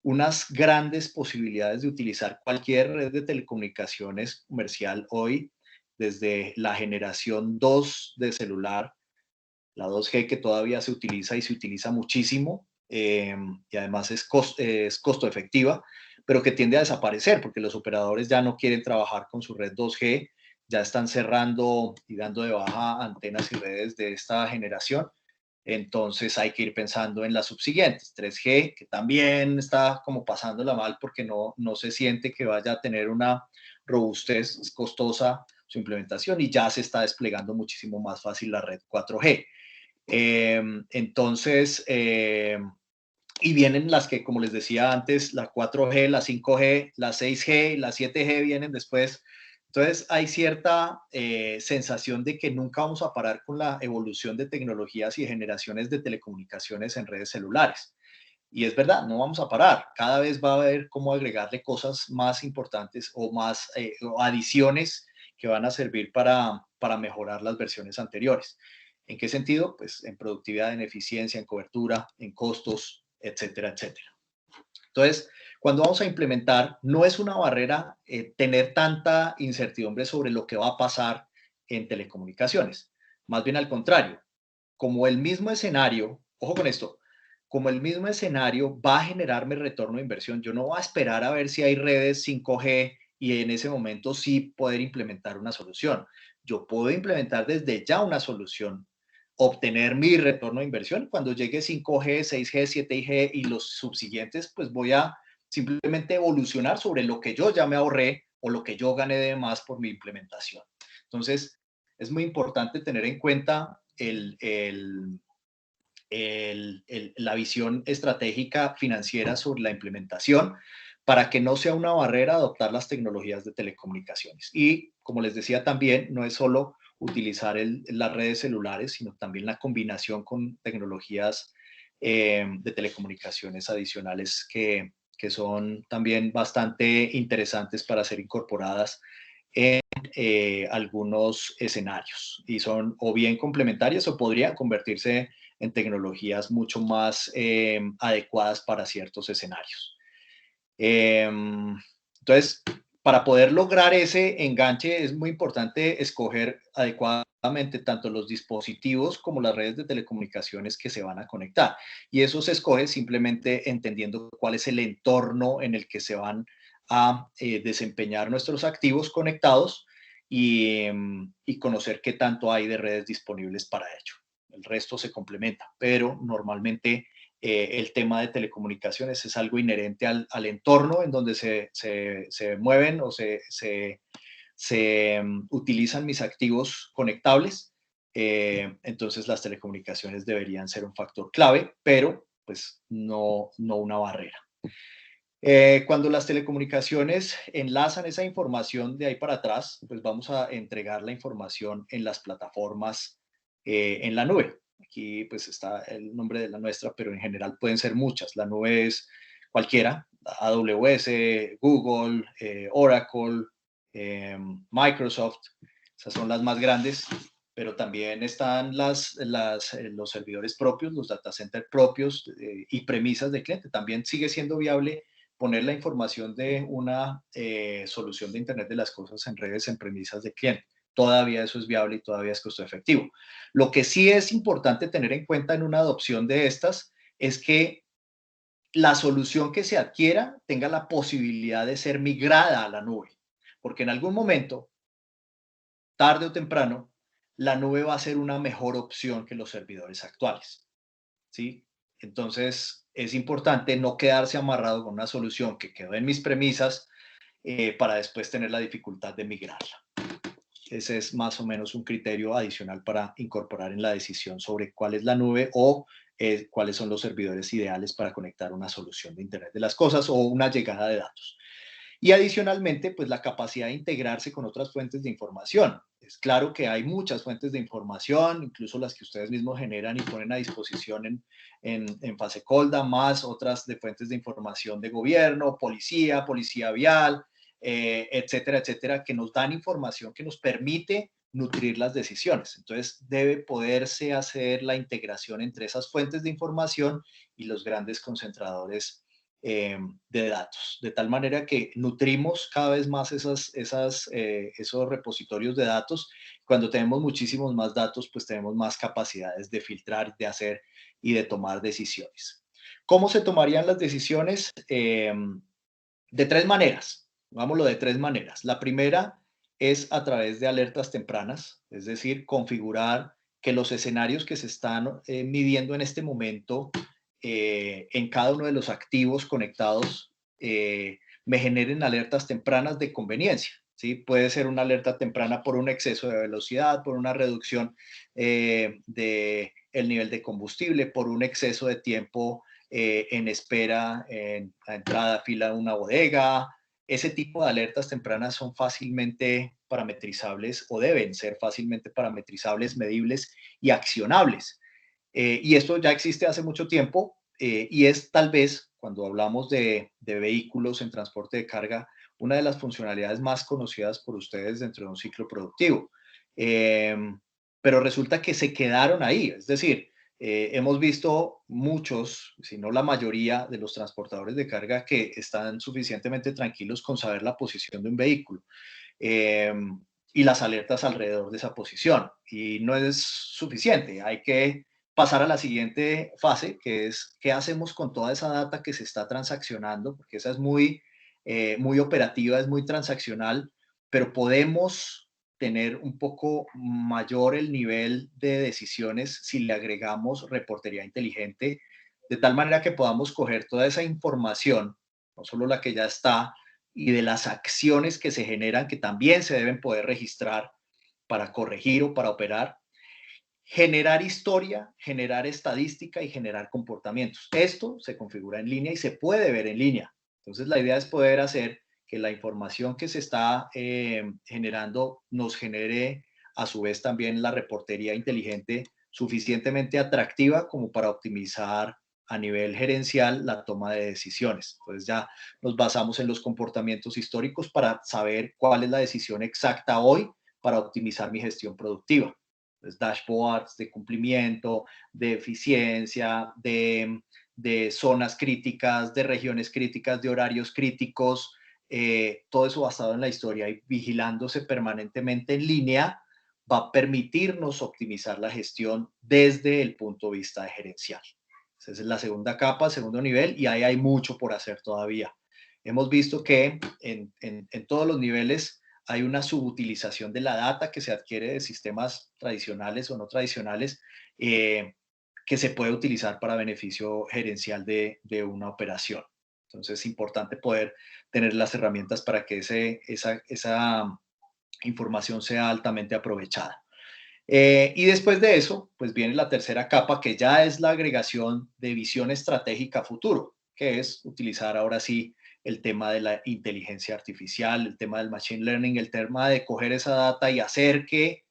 unas grandes posibilidades de utilizar cualquier red de telecomunicaciones comercial hoy, desde la generación 2 de celular, la 2G, que todavía se utiliza y se utiliza muchísimo, y además es costo efectiva, pero que tiende a desaparecer porque los operadores ya no quieren trabajar con su red 2G, ya están cerrando y dando de baja antenas y redes de esta generación. Entonces hay que ir pensando en las subsiguientes, 3G, que también está como pasándola mal porque no se siente que vaya a tener una robustez costosa su implementación y ya se está desplegando muchísimo más fácil la red 4G. Entonces, y vienen las que, como les decía antes, la 4G, la 5G, la 6G, la 7G vienen después. Entonces, hay cierta sensación de que nunca vamos a parar con la evolución de tecnologías y generaciones de telecomunicaciones en redes celulares. Y es verdad, no vamos a parar. Cada vez va a haber cómo agregarle cosas más importantes o más o adiciones que van a servir para mejorar las versiones anteriores. ¿En qué sentido? Pues en productividad, en eficiencia, en cobertura, en costos, etcétera, etcétera. Entonces, cuando vamos a implementar, no es una barrera tener tanta incertidumbre sobre lo que va a pasar en telecomunicaciones. Más bien al contrario, como el mismo escenario, ojo con esto, como el mismo escenario va a generarme retorno de inversión, yo no voy a esperar a ver si hay redes 5G y en ese momento sí poder implementar una solución. Yo puedo implementar desde ya una solución, obtener mi retorno de inversión. Cuando llegue 5G, 6G, 7G y los subsiguientes, pues voy a simplemente evolucionar sobre lo que yo ya me ahorré o lo que yo gané de más por mi implementación. Entonces, es muy importante tener en cuenta la visión estratégica financiera sobre la implementación para que no sea una barrera adoptar las tecnologías de telecomunicaciones. Y como les decía también, no es solo utilizar las redes celulares, sino también la combinación con tecnologías de telecomunicaciones adicionales que son también bastante interesantes para ser incorporadas en algunos escenarios y son o bien complementarias o podrían convertirse en tecnologías mucho más adecuadas para ciertos escenarios. Entonces, para poder lograr ese enganche es muy importante escoger adecuadamente tanto los dispositivos como las redes de telecomunicaciones que se van a conectar. Y eso se escoge simplemente entendiendo cuál es el entorno en el que se van a desempeñar nuestros activos conectados y conocer qué tanto hay de redes disponibles para ello. El resto se complementa, pero normalmente el tema de telecomunicaciones es algo inherente al entorno en donde se mueven o se utilizan mis activos conectables. Entonces las telecomunicaciones deberían ser un factor clave, pero pues no una barrera. Cuando las telecomunicaciones enlazan esa información de ahí para atrás, pues vamos a entregar la información en las plataformas en la nube. Aquí pues está el nombre de la nuestra, pero en general pueden ser muchas. La nube es cualquiera, AWS, Google, Oracle, Microsoft, esas son las más grandes, pero también están los servidores propios, los data centers propios y premisas de cliente. También sigue siendo viable poner la información de una solución de Internet de las cosas en redes en premisas de cliente. Todavía eso es viable y todavía es costo efectivo. Lo que sí es importante tener en cuenta en una adopción de estas es que la solución que se adquiera tenga la posibilidad de ser migrada a la nube, porque en algún momento, tarde o temprano, la nube va a ser una mejor opción que los servidores actuales, ¿sí? Entonces, es importante no quedarse amarrado con una solución que quedó en mis premisas para después tener la dificultad de migrarla. Ese es más o menos un criterio adicional para incorporar en la decisión sobre cuál es la nube o cuáles son los servidores ideales para conectar una solución de Internet de las cosas o una llegada de datos. Y adicionalmente, pues la capacidad de integrarse con otras fuentes de información. Es claro que hay muchas fuentes de información, incluso las que ustedes mismos generan y ponen a disposición en Fasecolda, más otras de fuentes de información de gobierno, policía vial, etcétera, etcétera, que nos dan información que nos permite nutrir las decisiones. Entonces, debe poderse hacer la integración entre esas fuentes de información y los grandes concentradores de datos, de tal manera que nutrimos cada vez más esos repositorios de datos. Cuando tenemos muchísimos más datos, pues tenemos más capacidades de filtrar, de hacer y de tomar decisiones. ¿Cómo se tomarían las decisiones? De tres maneras, hagámoslo de tres maneras. La primera es a través de alertas tempranas, es decir, configurar que los escenarios que se están midiendo en este momento en cada uno de los activos conectados me generen alertas tempranas de conveniencia. ¿Sí? Puede ser una alerta temprana por un exceso de velocidad, por una reducción del nivel de combustible, por un exceso de tiempo en espera, en la entrada a fila de una bodega. Ese tipo de alertas tempranas son fácilmente parametrizables o deben ser fácilmente parametrizables, medibles y accionables. Y esto ya existe hace mucho tiempo y es tal vez, cuando hablamos de vehículos en transporte de carga, una de las funcionalidades más conocidas por ustedes dentro de un ciclo productivo. Pero resulta que se quedaron ahí, es decir, hemos visto muchos, si no la mayoría de los transportadores de carga que están suficientemente tranquilos con saber la posición de un vehículo y las alertas alrededor de esa posición. Y no es suficiente, hay que pasar a la siguiente fase, que es qué hacemos con toda esa data que se está transaccionando, porque esa es muy operativa, es muy transaccional, pero podemos tener un poco mayor el nivel de decisiones si le agregamos reportería inteligente, de tal manera que podamos coger toda esa información, no solo la que ya está, y de las acciones que se generan, que también se deben poder registrar para corregir o para operar, generar historia, generar estadística y generar comportamientos. Esto se configura en línea y se puede ver en línea. Entonces, la idea es poder hacer que la información que se está generando nos genere a su vez también la reportería inteligente suficientemente atractiva como para optimizar a nivel gerencial la toma de decisiones. Entonces ya nos basamos en los comportamientos históricos para saber cuál es la decisión exacta hoy para optimizar mi gestión productiva. Entonces, dashboards de cumplimiento, de eficiencia, de zonas críticas, de regiones críticas, de horarios críticos, todo eso basado en la historia y vigilándose permanentemente en línea va a permitirnos optimizar la gestión desde el punto de vista de gerencial. Esa es la segunda capa, segundo nivel, y ahí hay mucho por hacer todavía. Hemos visto que en todos los niveles hay una subutilización de la data que se adquiere de sistemas tradicionales o no tradicionales, que se puede utilizar para beneficio gerencial de una operación. Entonces es importante poder tener las herramientas para que esa información sea altamente aprovechada. Y después de eso, pues viene la tercera capa, que ya es la agregación de visión estratégica a futuro, que es utilizar ahora sí el tema de la inteligencia artificial, el tema del machine learning, el tema de coger esa data y hacer que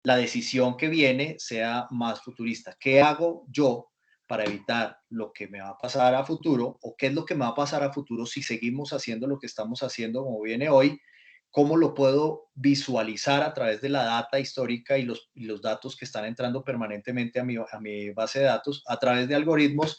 la decisión que viene sea más futurista. ¿Qué hago yo para evitar lo que me va a pasar a futuro? ¿O qué es lo que me va a pasar a futuro si seguimos haciendo lo que estamos haciendo como viene hoy? ¿Cómo lo puedo visualizar a través de la data histórica y los datos que están entrando permanentemente a mi base de datos a través de algoritmos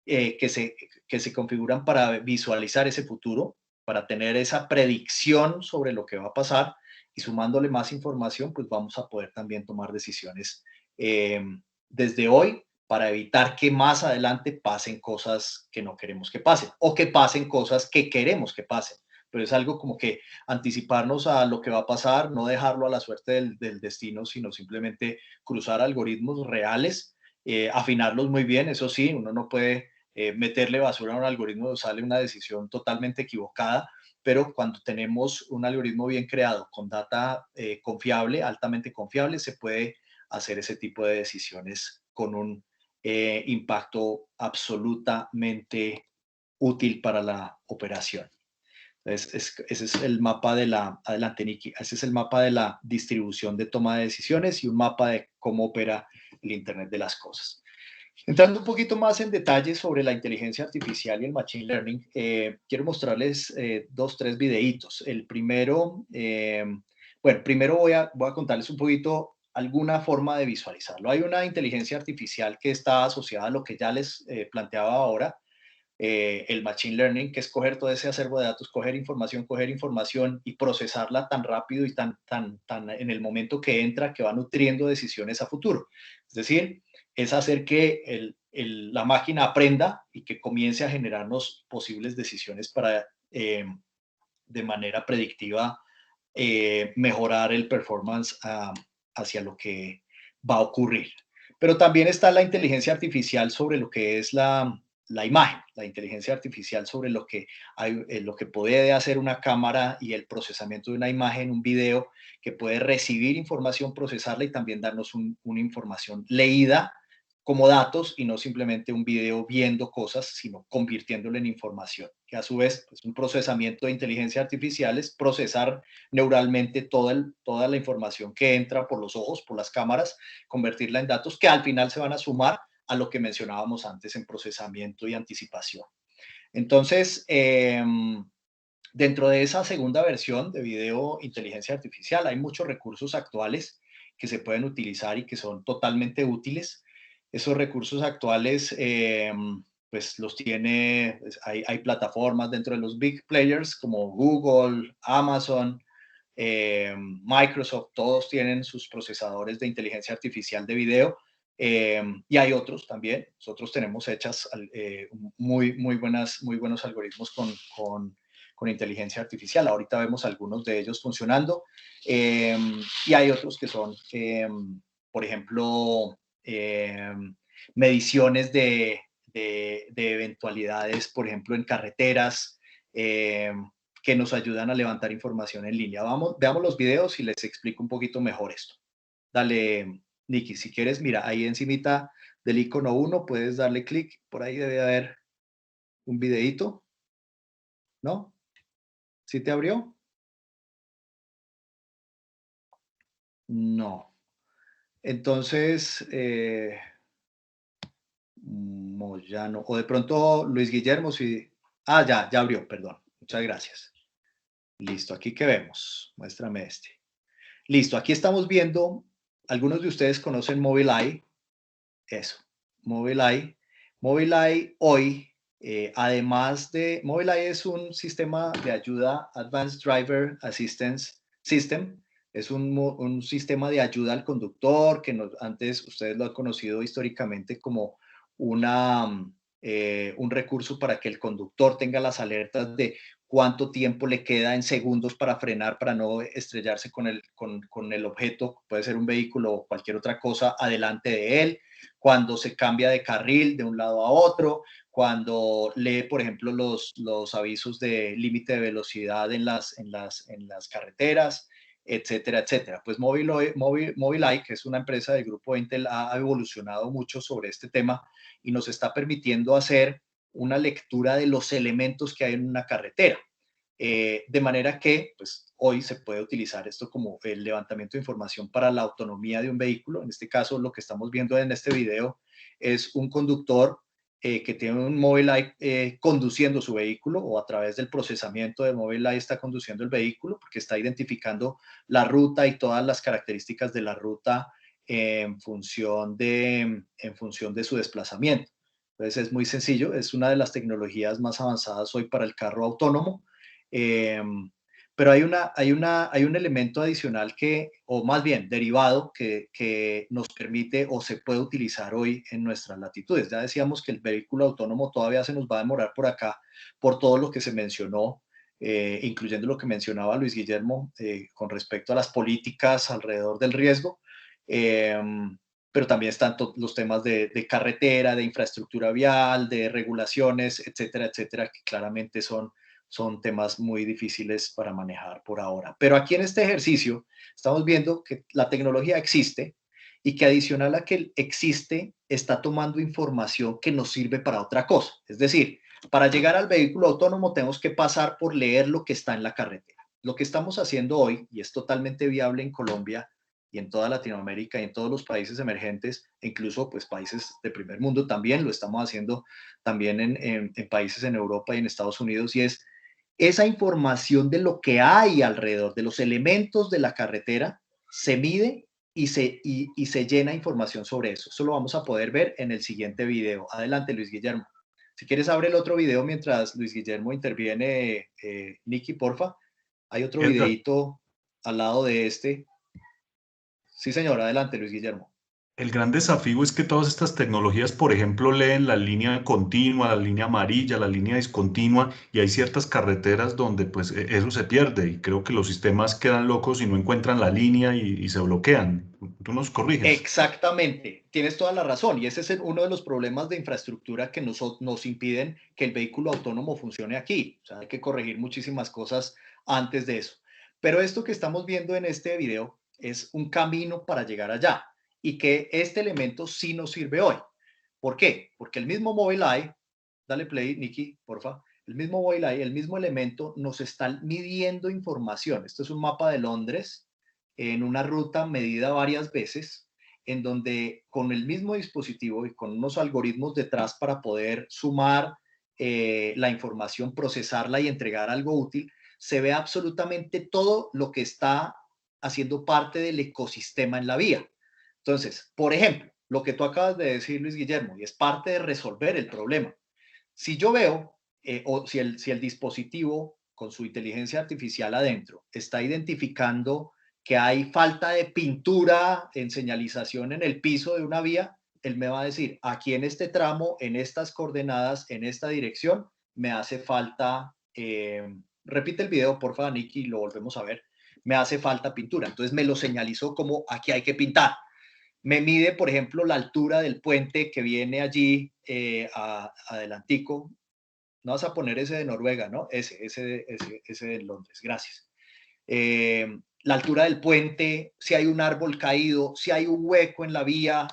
que se configuran para visualizar ese futuro, para tener esa predicción sobre lo que va a pasar, y sumándole más información, pues vamos a poder también tomar decisiones eh, desde hoy para evitar que más adelante pasen cosas que no queremos que pasen o que pasen cosas que queremos que pasen. Pero es algo como que anticiparnos a lo que va a pasar, no dejarlo a la suerte del destino, sino simplemente cruzar algoritmos reales, afinarlos muy bien. Eso sí, uno no puede meterle basura a un algoritmo, sale una decisión totalmente equivocada, pero cuando tenemos un algoritmo bien creado, con data confiable, altamente confiable, se puede hacer ese tipo de decisiones con un impacto absolutamente útil para la operación. Ese es el mapa de la, adelante Nikki, ese es el mapa de la distribución de toma de decisiones y un mapa de cómo opera el Internet de las cosas. Entrando un poquito más en detalle sobre la inteligencia artificial y el machine learning, quiero mostrarles dos, tres videitos. El primero, bueno, primero voy a contarles un poquito alguna forma de visualizarlo. Hay una inteligencia artificial que está asociada a lo que ya les planteaba ahora, el machine learning, que es coger todo ese acervo de datos, coger información y procesarla tan rápido y tan en el momento que entra, que va nutriendo decisiones a futuro. Es decir, es hacer que la máquina aprenda y que comience a generarnos posibles decisiones para, de manera predictiva, mejorar el performance hacia lo que va a ocurrir. Pero también está la inteligencia artificial sobre lo que es la imagen, la inteligencia artificial sobre lo que puede hacer una cámara y el procesamiento de una imagen, un video, que puede recibir información, procesarla y también darnos una información leída como datos y no simplemente un video viendo cosas, sino convirtiéndolo en información, que a su vez es un procesamiento de inteligencia artificial, es procesar neuralmente toda la información que entra por los ojos, por las cámaras, convertirla en datos que al final se van a sumar a lo que mencionábamos antes en procesamiento y anticipación. Entonces, dentro de esa segunda versión de video inteligencia artificial hay muchos recursos actuales que se pueden utilizar y que son totalmente útiles. Esos recursos actuales, pues los tiene, pues, hay plataformas dentro de los big players como Google, Amazon, Microsoft, todos tienen sus procesadores de inteligencia artificial de video, y hay otros también. Nosotros tenemos hechas muy buenos algoritmos con inteligencia artificial. Ahorita vemos algunos de ellos funcionando, y hay otros que son, por ejemplo, mediciones de eventualidades, por ejemplo, en carreteras, que nos ayudan a levantar información en línea. Veamos los videos y les explico un poquito mejor esto. Dale, Nikki, si quieres, mira, ahí encimita del icono 1 puedes darle clic, por ahí debe haber un videito, ¿no? ¿Sí te abrió? No. Entonces, Moyano, o de pronto Luis Guillermo, si... Ah, ya abrió, perdón. Muchas gracias. Listo, aquí que vemos. Muéstrame este. Listo, aquí estamos viendo, algunos de ustedes conocen Mobileye, eso, Mobileye. Mobileye hoy, además de, Mobileye es un sistema de ayuda, Advanced Driver Assistance System, es un sistema de ayuda al conductor que antes ustedes lo han conocido históricamente como un recurso para que el conductor tenga las alertas de cuánto tiempo le queda en segundos para frenar, para no estrellarse con el objeto, puede ser un vehículo o cualquier otra cosa, adelante de él, cuando se cambia de carril de un lado a otro, cuando lee, por ejemplo, los avisos de límite de velocidad en las carreteras, etcétera, etcétera. Pues Mobileye, que es una empresa del grupo Intel, ha evolucionado mucho sobre este tema y nos está permitiendo hacer una lectura de los elementos que hay en una carretera. De manera que pues, hoy se puede utilizar esto como el levantamiento de información para la autonomía de un vehículo. En este caso, lo que estamos viendo en este video es un conductor que tiene un Mobileye conduciendo su vehículo, o a través del procesamiento del Mobileye está conduciendo el vehículo porque está identificando la ruta y todas las características de la ruta en función de su desplazamiento. Entonces es muy sencillo, es una de las tecnologías más avanzadas hoy para el carro autónomo. Pero hay un elemento adicional o más bien derivado, que nos permite o se puede utilizar hoy en nuestras latitudes. Ya decíamos que el vehículo autónomo todavía se nos va a demorar por acá, por todo lo que se mencionó, incluyendo lo que mencionaba Luis Guillermo con respecto a las políticas alrededor del riesgo. Pero también están los temas de carretera, de infraestructura vial, de regulaciones, etcétera, etcétera, que claramente son temas muy difíciles para manejar por ahora. Pero aquí en este ejercicio estamos viendo que la tecnología existe y que adicional a que existe, está tomando información que nos sirve para otra cosa. Es decir, para llegar al vehículo autónomo tenemos que pasar por leer lo que está en la carretera. Lo que estamos haciendo hoy, y es totalmente viable en Colombia y en toda Latinoamérica y en todos los países emergentes, incluso pues países de primer mundo también, lo estamos haciendo también en países en Europa y en Estados Unidos, y es esa información de lo que hay alrededor, de los elementos de la carretera, se mide y se llena información sobre eso. Eso lo vamos a poder ver en el siguiente video. Adelante, Luis Guillermo. Si quieres, abre el otro video mientras Luis Guillermo interviene. Nicky, porfa. Hay otro Edgar, videito al lado de este. Sí, señor. Adelante, Luis Guillermo. el gran desafío es que todas estas tecnologías, por ejemplo, leen la línea continua, la línea amarilla, la línea discontinua, y hay ciertas carreteras donde pues eso se pierde y creo que los sistemas quedan locos y no encuentran la línea y se bloquean. ¿Tú nos corriges? Exactamente, tienes toda la razón, y ese es uno de los problemas de infraestructura que nos impiden que el vehículo autónomo funcione aquí. O sea, hay que corregir muchísimas cosas antes de eso. Pero esto que estamos viendo en este video es un camino para llegar allá, y que este elemento sí nos sirve hoy. ¿Por qué? Porque el mismo Mobileye, dale play, Nicky, porfa, el mismo Mobileye, el mismo elemento nos está midiendo información. Esto es un mapa de Londres en una ruta medida varias veces, en donde con el mismo dispositivo y con unos algoritmos detrás para poder sumar la información, procesarla y entregar algo útil, se ve absolutamente todo lo que está haciendo parte del ecosistema en la vía. Entonces, por ejemplo, lo que tú acabas de decir, Luis Guillermo, y es parte de resolver el problema. Si yo veo, o si el dispositivo con su inteligencia artificial adentro está identificando que hay falta de pintura en señalización en el piso de una vía, él me va a decir, aquí en este tramo, en estas coordenadas, en esta dirección, me hace falta, repite el video, por favor, Nicky, y lo volvemos a ver, me hace falta pintura. Entonces me lo señalizó como aquí hay que pintar. Me mide, por ejemplo, la altura del puente que viene allí adelantico. No vas a poner ese de Noruega, ¿no? Ese de Londres, gracias. La altura del puente, si hay un árbol caído, si hay un hueco en la vía,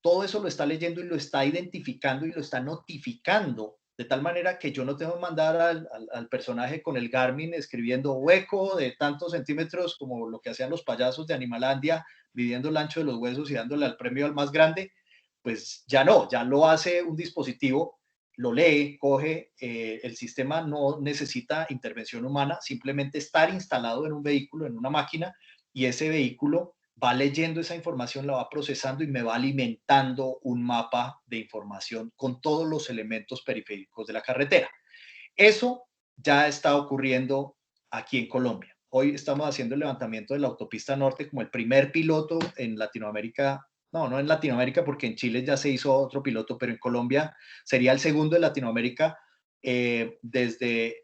todo eso lo está leyendo y lo está identificando y lo está notificando, de tal manera que yo no tengo que mandar al personaje con el Garmin escribiendo hueco de tantos centímetros como lo que hacían los payasos de Animalandia, midiendo el ancho de los huesos y dándole al premio al más grande. Pues ya no, ya lo hace un dispositivo, lo lee, coge, el sistema no necesita intervención humana, simplemente estar instalado en un vehículo, en una máquina, y ese vehículo va leyendo esa información, la va procesando y me va alimentando un mapa de información con todos los elementos periféricos de la carretera. Eso ya está ocurriendo aquí en Colombia. Hoy estamos haciendo el levantamiento de la autopista norte como el primer piloto en Latinoamérica. No en Latinoamérica, porque en Chile ya se hizo otro piloto, pero en Colombia sería el segundo de Latinoamérica, desde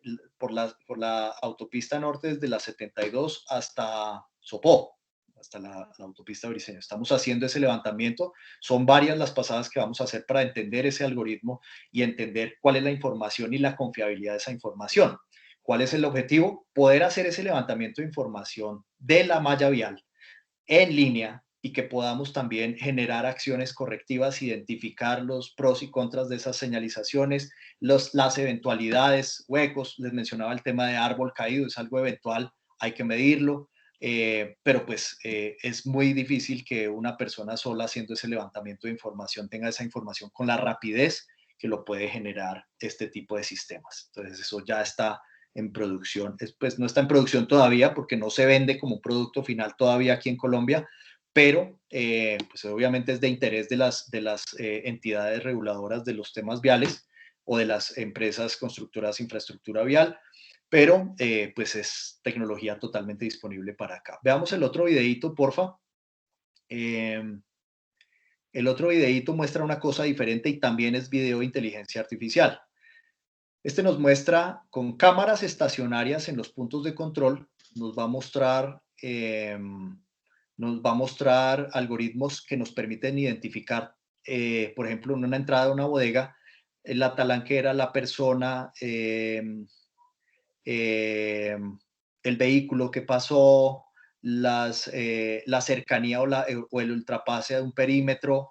por la autopista norte desde la 72 hasta Sopó, hasta la autopista Briceño. Estamos haciendo ese levantamiento. Son varias las pasadas que vamos a hacer para entender ese algoritmo y entender cuál es la información y la confiabilidad de esa información. ¿Cuál es el objetivo? Poder hacer ese levantamiento de información de la malla vial en línea y que podamos también generar acciones correctivas, identificar los pros y contras de esas señalizaciones, las eventualidades, huecos. Les mencionaba el tema de árbol caído, es algo eventual, hay que medirlo, pero pues es muy difícil que una persona sola haciendo ese levantamiento de información tenga esa información con la rapidez que lo puede generar este tipo de sistemas. Entonces eso ya está en producción. Pues no está en producción todavía porque no se vende como un producto final todavía aquí en Colombia, pero pues obviamente es de interés de las entidades reguladoras de los temas viales o de las empresas constructoras de infraestructura vial, pero pues es tecnología totalmente disponible para acá. Veamos el otro videito, porfa. El otro videito muestra una cosa diferente y también es video de inteligencia artificial. Este nos muestra con cámaras estacionarias en los puntos de control, nos va a mostrar algoritmos que nos permiten identificar, por ejemplo, en una entrada a una bodega, la talanquera, la persona, el vehículo que pasó, la cercanía o el ultrapase de un perímetro.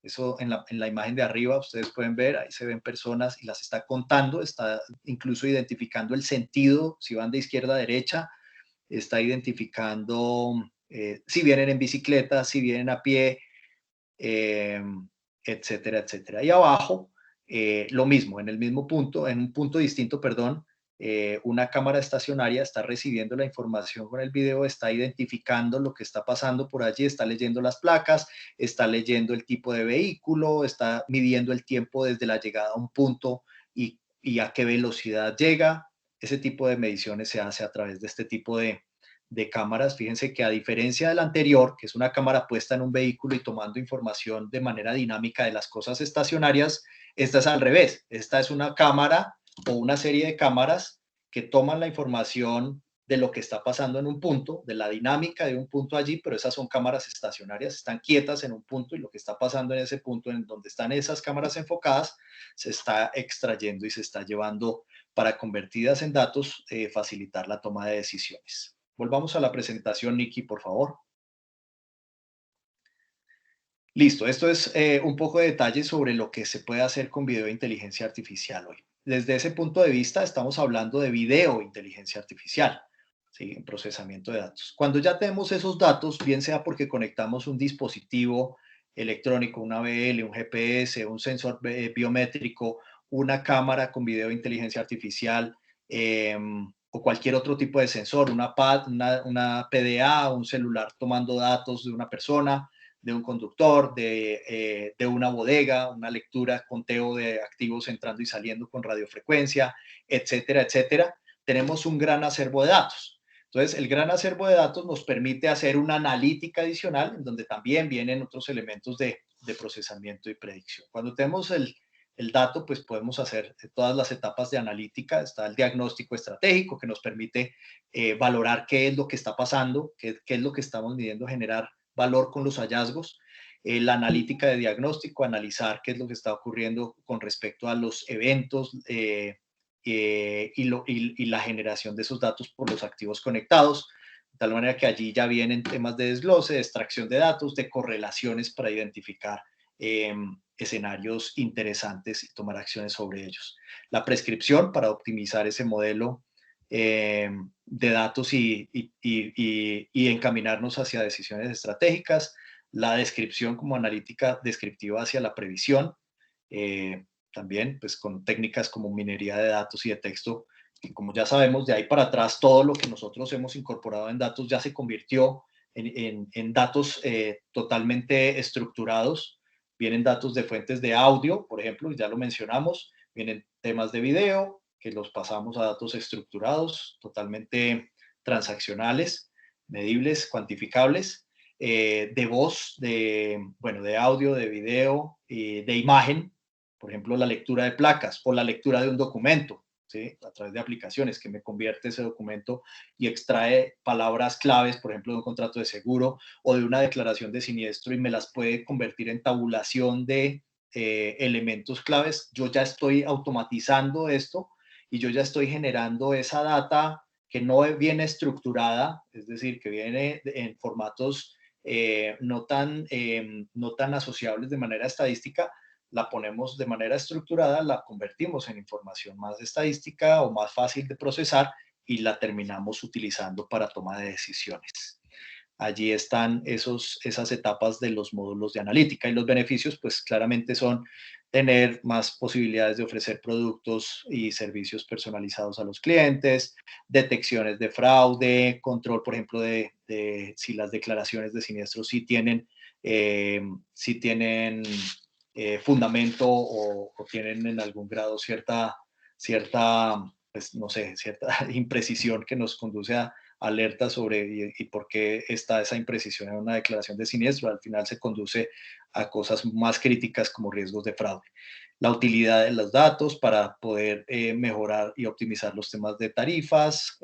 Eso en la imagen de arriba ustedes pueden ver, ahí se ven personas y las está contando, está incluso identificando el sentido, si van de izquierda a derecha, está identificando si vienen en bicicleta, si vienen a pie, eh, etcétera, etcétera. Y abajo, lo mismo, en el mismo punto, en un punto distinto, perdón, una cámara estacionaria está recibiendo la información con el video, está identificando lo que está pasando por allí, está leyendo las placas, está leyendo el tipo de vehículo, está midiendo el tiempo desde la llegada a un punto y a qué velocidad llega. Ese tipo de mediciones se hace a través de este tipo de cámaras. Fíjense que a diferencia de la anterior, que es una cámara puesta en un vehículo y tomando información de manera dinámica de las cosas estacionarias, esta es al revés. Esta es una cámara o una serie de cámaras que toman la información de lo que está pasando en un punto, de la dinámica de un punto allí, pero esas son cámaras estacionarias, están quietas en un punto y lo que está pasando en ese punto en donde están esas cámaras enfocadas se está extrayendo y se está llevando para convertidas en datos, facilitar la toma de decisiones. Volvamos a la presentación, Nikki, por favor. Listo, esto es un poco de detalle sobre lo que se puede hacer con video de inteligencia artificial hoy. Desde ese punto de vista, estamos hablando de video inteligencia artificial, ¿sí? En procesamiento de datos. Cuando ya tenemos esos datos, bien sea porque conectamos un dispositivo electrónico, una ABL, un GPS, un sensor biométrico, una cámara con video de inteligencia artificial, o cualquier otro tipo de sensor, una PDA, un celular tomando datos de una persona, de un conductor, de una bodega, una lectura, conteo de activos entrando y saliendo con radiofrecuencia, etcétera, etcétera. Tenemos un gran acervo de datos. Entonces, el gran acervo de datos nos permite hacer una analítica adicional, en donde también vienen otros elementos de procesamiento y predicción. Cuando tenemos el dato, pues podemos hacer todas las etapas de analítica. Está el diagnóstico estratégico, que nos permite valorar qué es lo que está pasando, qué es lo que estamos midiendo, generar valor con los hallazgos, la analítica de diagnóstico, analizar qué es lo que está ocurriendo con respecto a los eventos y la generación de esos datos por los activos conectados, de tal manera que allí ya vienen temas de desglose, de extracción de datos, de correlaciones para identificar escenarios interesantes y tomar acciones sobre ellos. La prescripción para optimizar ese modelo de datos y encaminarnos hacia decisiones estratégicas, la descripción como analítica descriptiva hacia la previsión, también pues con técnicas como minería de datos y de texto, que como ya sabemos, de ahí para atrás todo lo que nosotros hemos incorporado en datos ya se convirtió en datos totalmente estructurados. Vienen datos de fuentes de audio, por ejemplo, ya lo mencionamos, vienen temas de video, que los pasamos a datos estructurados, totalmente transaccionales, medibles, cuantificables, de voz, de audio, de video, de imagen, por ejemplo, la lectura de placas o la lectura de un documento. ¿sí? A través de aplicaciones, que me convierte ese documento y extrae palabras claves, por ejemplo, de un contrato de seguro o de una declaración de siniestro y me las puede convertir en tabulación de elementos claves. Yo ya estoy automatizando esto y yo ya estoy generando esa data que no viene estructurada, es decir, que viene en formatos no tan asociables de manera estadística, la ponemos de manera estructurada, la convertimos en información más estadística o más fácil de procesar y la terminamos utilizando para toma de decisiones. Allí están esas etapas de los módulos de analítica y los beneficios pues claramente son tener más posibilidades de ofrecer productos y servicios personalizados a los clientes, detecciones de fraude, control, por ejemplo, de si las declaraciones de siniestro si tienen fundamento o tienen en algún grado cierta, pues no sé, cierta imprecisión que nos conduce a alerta sobre y por qué está esa imprecisión en una declaración de siniestro. Al final se conduce a cosas más críticas como riesgos de fraude. La utilidad de los datos para poder mejorar y optimizar los temas de tarifas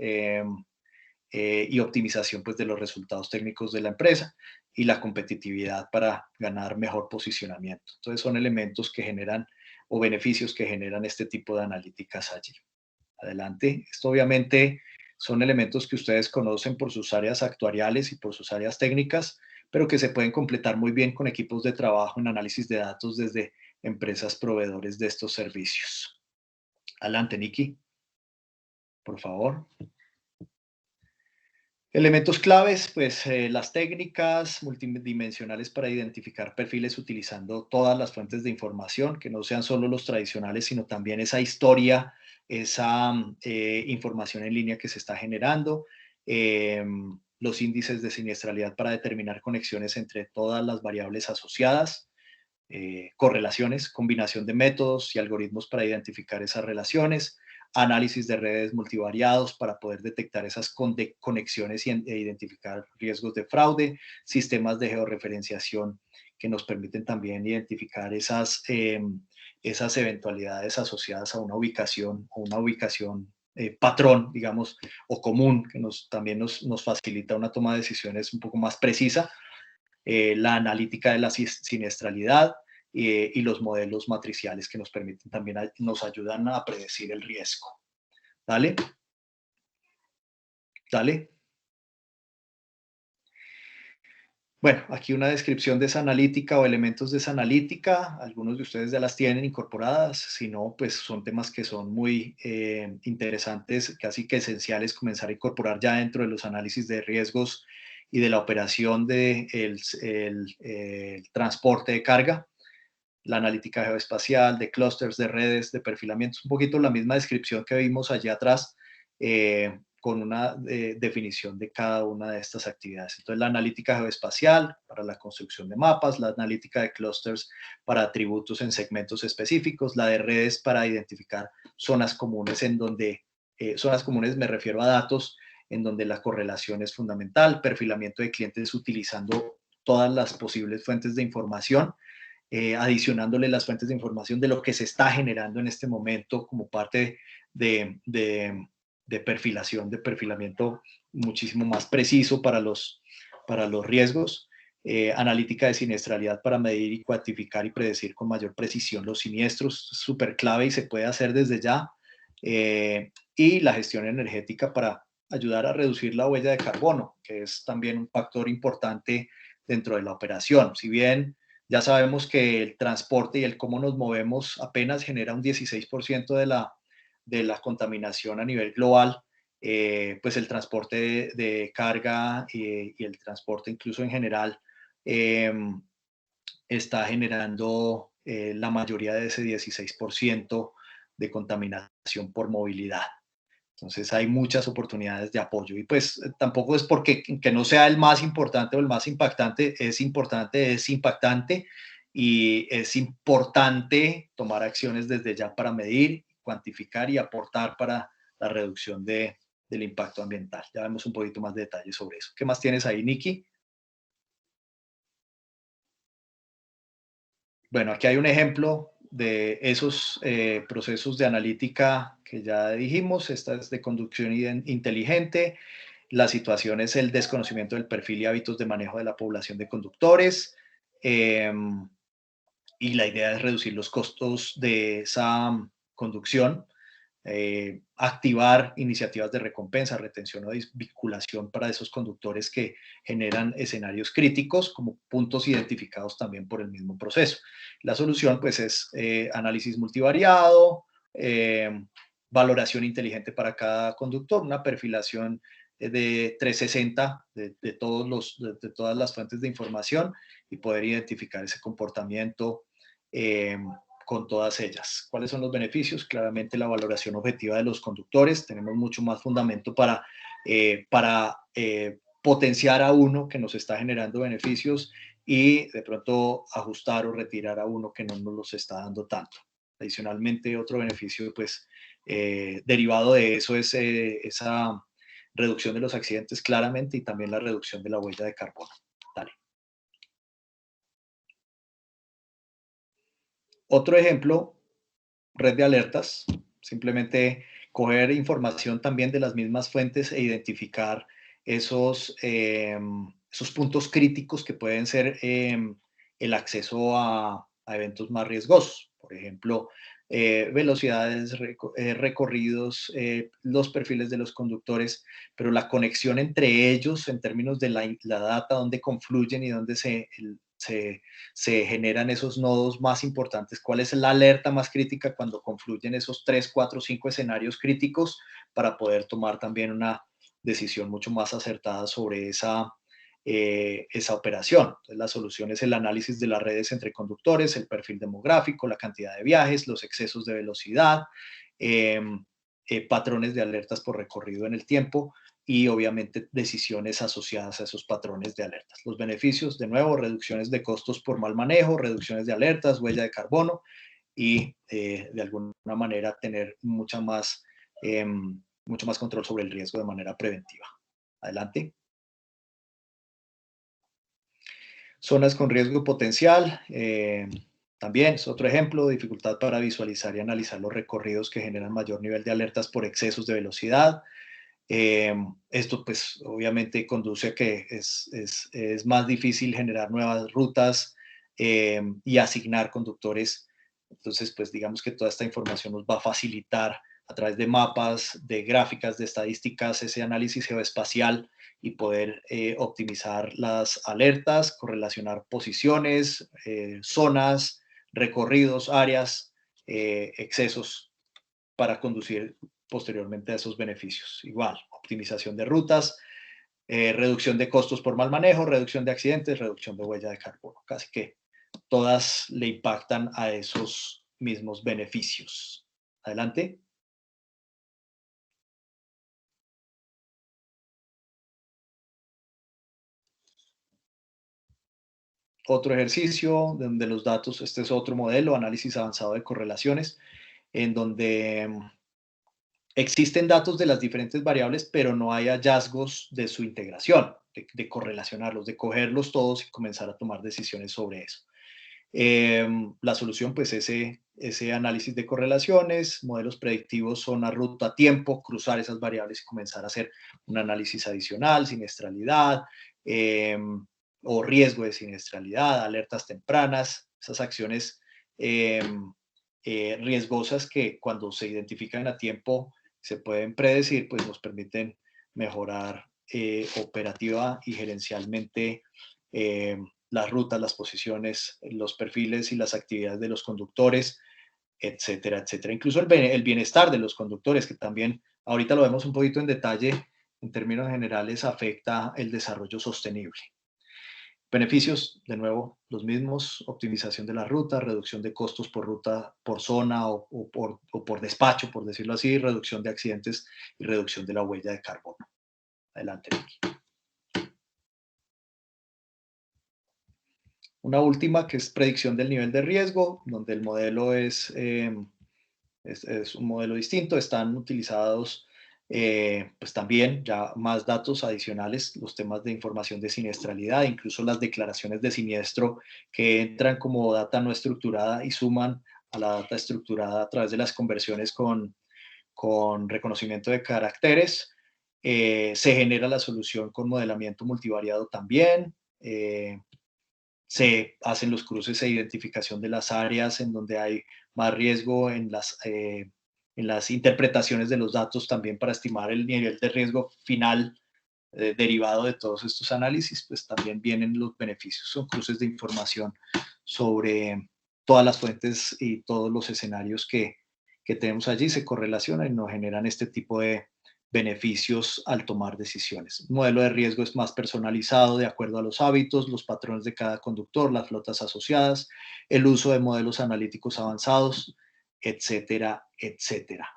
y optimización pues, de los resultados técnicos de la empresa y la competitividad para ganar mejor posicionamiento. Entonces son elementos que generan o beneficios que generan este tipo de analíticas allí. Adelante. Esto obviamente son elementos que ustedes conocen por sus áreas actuariales y por sus áreas técnicas, pero que se pueden completar muy bien con equipos de trabajo en análisis de datos desde empresas proveedores de estos servicios. Adelante, Nikki, por favor. Elementos claves, pues las técnicas multidimensionales para identificar perfiles utilizando todas las fuentes de información, que no sean solo los tradicionales, sino también esa historia, esa información en línea que se está generando, los índices de siniestralidad para determinar conexiones entre todas las variables asociadas, correlaciones, combinación de métodos y algoritmos para identificar esas relaciones, análisis de redes multivariados para poder detectar esas conexiones e identificar riesgos de fraude, sistemas de georreferenciación que nos permiten también identificar esas eventualidades asociadas a una ubicación patrón, digamos, o común, que también nos facilita una toma de decisiones un poco más precisa. La analítica de la siniestralidad y los modelos matriciales que nos permiten también, nos ayudan a predecir el riesgo. Dale. Dale. Bueno, aquí una descripción de esa analítica o elementos de esa analítica. Algunos de ustedes ya las tienen incorporadas, si no, pues son temas que son muy interesantes, casi que esenciales comenzar a incorporar ya dentro de los análisis de riesgos y de la operación del transporte de carga, la analítica geoespacial, de clústeres, de redes, de perfilamientos, un poquito la misma descripción que vimos allí atrás, con una definición de cada una de estas actividades. Entonces, la analítica geoespacial para la construcción de mapas, la analítica de clústeres para atributos en segmentos específicos, la de redes para identificar zonas comunes en donde, zonas comunes me refiero a datos en donde la correlación es fundamental, perfilamiento de clientes utilizando todas las posibles fuentes de información, adicionándole las fuentes de información de lo que se está generando en este momento como parte de perfilación, de perfilamiento muchísimo más preciso para los riesgos, analítica de siniestralidad para medir y cuantificar y predecir con mayor precisión los siniestros, súper clave y se puede hacer desde ya, y la gestión energética para ayudar a reducir la huella de carbono, que es también un factor importante dentro de la operación. Si bien ya sabemos que el transporte y el cómo nos movemos apenas genera un 16% de la contaminación a nivel global, pues el transporte de carga y el transporte incluso en general está generando la mayoría de ese 16% de contaminación por movilidad. Entonces hay muchas oportunidades de apoyo y pues tampoco es porque que no sea el más importante o el más impactante, es importante, es impactante y es importante tomar acciones desde ya para medir, cuantificar y aportar para la reducción del impacto ambiental. Ya vemos un poquito más de detalles sobre eso. ¿Qué más tienes ahí, Nikki? Bueno, aquí hay un ejemplo de esos procesos de analítica que ya dijimos, esta es de conducción inteligente. La situación es el desconocimiento del perfil y hábitos de manejo de la población de conductores. Y la idea es reducir los costos de esa conducción, activar iniciativas de recompensa, retención o vinculación para esos conductores que generan escenarios críticos como puntos identificados también por el mismo proceso. La solución pues es análisis multivariado, valoración inteligente para cada conductor, una perfilación de 360 de todas las fuentes de información y poder identificar ese comportamiento con todas ellas. ¿Cuáles son los beneficios? Claramente la valoración objetiva de los conductores. Tenemos mucho más fundamento para potenciar a uno que nos está generando beneficios y de pronto ajustar o retirar a uno que no nos los está dando tanto. Adicionalmente, otro beneficio pues derivado de eso es esa reducción de los accidentes claramente y también la reducción de la huella de carbono. Dale. Otro ejemplo, red de alertas, simplemente coger información también de las mismas fuentes e identificar esos puntos críticos que pueden ser el acceso a eventos más riesgosos. Por ejemplo, velocidades, recorridos, los perfiles de los conductores, pero la conexión entre ellos en términos de la data, dónde confluyen y dónde se generan esos nodos más importantes, cuál es la alerta más crítica cuando confluyen esos 3, 4, 5 escenarios críticos para poder tomar también una decisión mucho más acertada sobre esa operación. Entonces, la solución es el análisis de las redes entre conductores, el perfil demográfico, la cantidad de viajes, los excesos de velocidad, patrones de alertas por recorrido en el tiempo y obviamente decisiones asociadas a esos patrones de alertas. Los beneficios, de nuevo, reducciones de costos por mal manejo, reducciones de alertas, huella de carbono y de alguna manera tener mucho más control sobre el riesgo de manera preventiva. Adelante. Zonas con riesgo potencial, también es otro ejemplo, dificultad para visualizar y analizar los recorridos que generan mayor nivel de alertas por excesos de velocidad. Esto pues obviamente conduce a que es más difícil generar nuevas rutas y asignar conductores. Entonces pues digamos que toda esta información nos va a facilitar a través de mapas, de gráficas, de estadísticas, ese análisis geoespacial y poder optimizar las alertas, correlacionar posiciones, zonas, recorridos, áreas, excesos para conducir posteriormente a esos beneficios. Igual, optimización de rutas, reducción de costos por mal manejo, reducción de accidentes, reducción de huella de carbono. Casi que todas le impactan a esos mismos beneficios. Adelante. Otro ejercicio donde los datos, este es otro modelo, análisis avanzado de correlaciones, en donde existen datos de las diferentes variables, pero no hay hallazgos de su integración, de correlacionarlos, de cogerlos todos y comenzar a tomar decisiones sobre eso. La solución, pues, ese análisis de correlaciones, modelos predictivos, zona, ruta, tiempo, cruzar esas variables y comenzar a hacer un análisis adicional, siniestralidad o riesgo de siniestralidad, alertas tempranas, esas acciones riesgosas que cuando se identifican a tiempo se pueden predecir, pues nos permiten mejorar operativa y gerencialmente las rutas, las posiciones, los perfiles y las actividades de los conductores, etcétera, etcétera. Incluso el bienestar de los conductores, que también ahorita lo vemos un poquito en detalle, en términos generales afecta el desarrollo sostenible. Beneficios, de nuevo, los mismos, optimización de la ruta, reducción de costos por ruta, por zona o por despacho, por decirlo así, reducción de accidentes y reducción de la huella de carbono. Adelante, Vicky. Una última que es predicción del nivel de riesgo, donde el modelo es un modelo distinto. Están utilizados pues también ya más datos adicionales, los temas de información de siniestralidad, incluso las declaraciones de siniestro que entran como data no estructurada y suman a la data estructurada a través de las conversiones con reconocimiento de caracteres. Se genera la solución con modelamiento multivariado también. Se hacen los cruces e identificación de las áreas en donde hay más riesgo en las interpretaciones de los datos también para estimar el nivel de riesgo final derivado de todos estos análisis, pues también vienen los beneficios. Son cruces de información sobre todas las fuentes y todos los escenarios que tenemos allí, se correlacionan y nos generan este tipo de beneficios al tomar decisiones. El modelo de riesgo es más personalizado de acuerdo a los hábitos, los patrones de cada conductor, las flotas asociadas, el uso de modelos analíticos avanzados, etcétera, etcétera.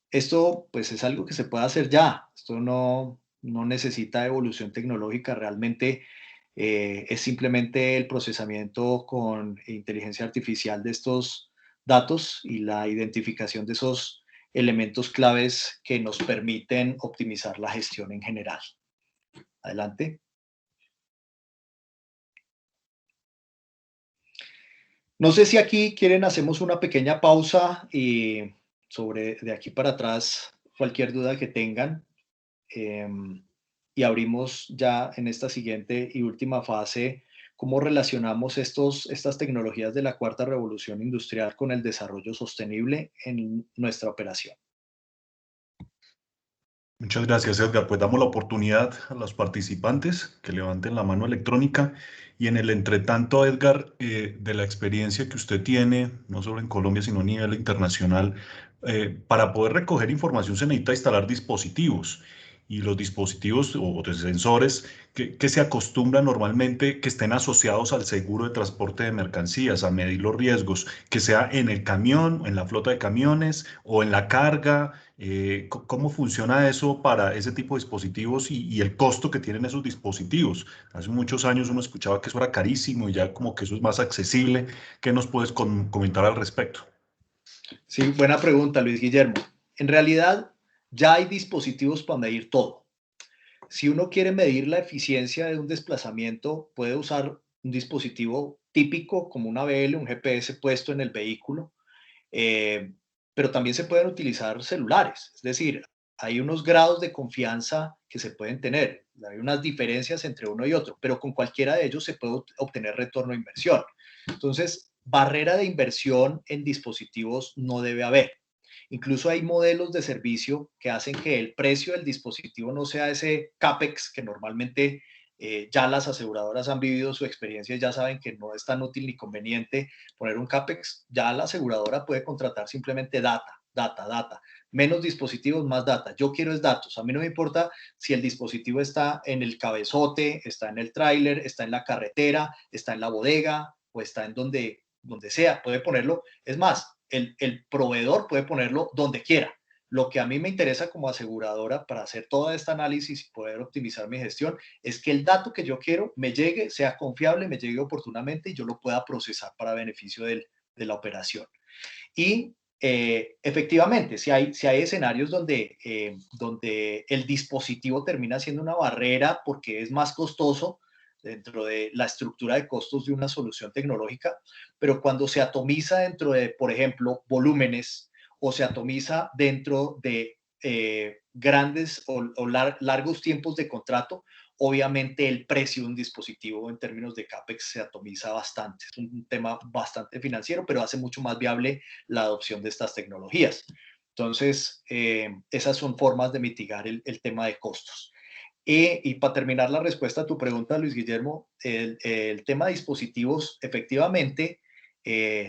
Esto pues es algo que se puede hacer ya, esto no necesita evolución tecnológica, realmente es simplemente el procesamiento con inteligencia artificial de estos datos y la identificación de esos elementos claves que nos permiten optimizar la gestión en general. Adelante. No sé si aquí quieren hacemos una pequeña pausa y sobre de aquí para atrás cualquier duda que tengan. Y abrimos ya en esta siguiente y última fase cómo relacionamos estas tecnologías de la cuarta revolución industrial con el desarrollo sostenible en nuestra operación. Muchas gracias, Edgar. Pues damos la oportunidad a los participantes que levanten la mano electrónica y en el entretanto, Edgar, de la experiencia que usted tiene, no solo en Colombia, sino a nivel internacional, para poder recoger información se necesita instalar dispositivos y los dispositivos o de sensores que se acostumbran normalmente que estén asociados al seguro de transporte de mercancías, a medir los riesgos, que sea en el camión, en la flota de camiones o en la carga. ¿Cómo funciona eso para ese tipo de dispositivos y el costo que tienen esos dispositivos? Hace muchos años uno escuchaba que eso era carísimo y ya como que eso es más accesible. ¿Qué nos puedes comentar al respecto? Sí, buena pregunta, Luis Guillermo. En realidad, ya hay dispositivos para medir todo. Si uno quiere medir la eficiencia de un desplazamiento, puede usar un dispositivo típico como una ABL, un GPS puesto en el vehículo, eh, pero también se pueden utilizar celulares. Es decir, hay unos grados de confianza que se pueden tener, hay unas diferencias entre uno y otro, pero con cualquiera de ellos se puede obtener retorno de inversión. Entonces, barrera de inversión en dispositivos no debe haber. Incluso hay modelos de servicio que hacen que el precio del dispositivo no sea ese CAPEX que normalmente ya las aseguradoras han vivido su experiencia y ya saben que no es tan útil ni conveniente poner un CAPEX. Ya la aseguradora puede contratar simplemente data, data, data. Menos dispositivos, más data. Yo quiero es datos. A mí no me importa si el dispositivo está en el cabezote, está en el tráiler, está en la carretera, está en la bodega o está en donde sea. Puede ponerlo. Es más, el proveedor puede ponerlo donde quiera. Lo que a mí me interesa como aseguradora para hacer todo este análisis y poder optimizar mi gestión es que el dato que yo quiero me llegue, sea confiable, me llegue oportunamente y yo lo pueda procesar para beneficio de la operación. Y efectivamente, si hay escenarios donde el dispositivo termina siendo una barrera porque es más costoso dentro de la estructura de costos de una solución tecnológica, pero cuando se atomiza dentro de, por ejemplo, volúmenes o se atomiza dentro de grandes o largos tiempos de contrato, obviamente el precio de un dispositivo en términos de CAPEX se atomiza bastante. Es un tema bastante financiero, pero hace mucho más viable la adopción de estas tecnologías. Entonces, esas son formas de mitigar el tema de costos. Y para terminar la respuesta a tu pregunta, Luis Guillermo, el tema de dispositivos, efectivamente,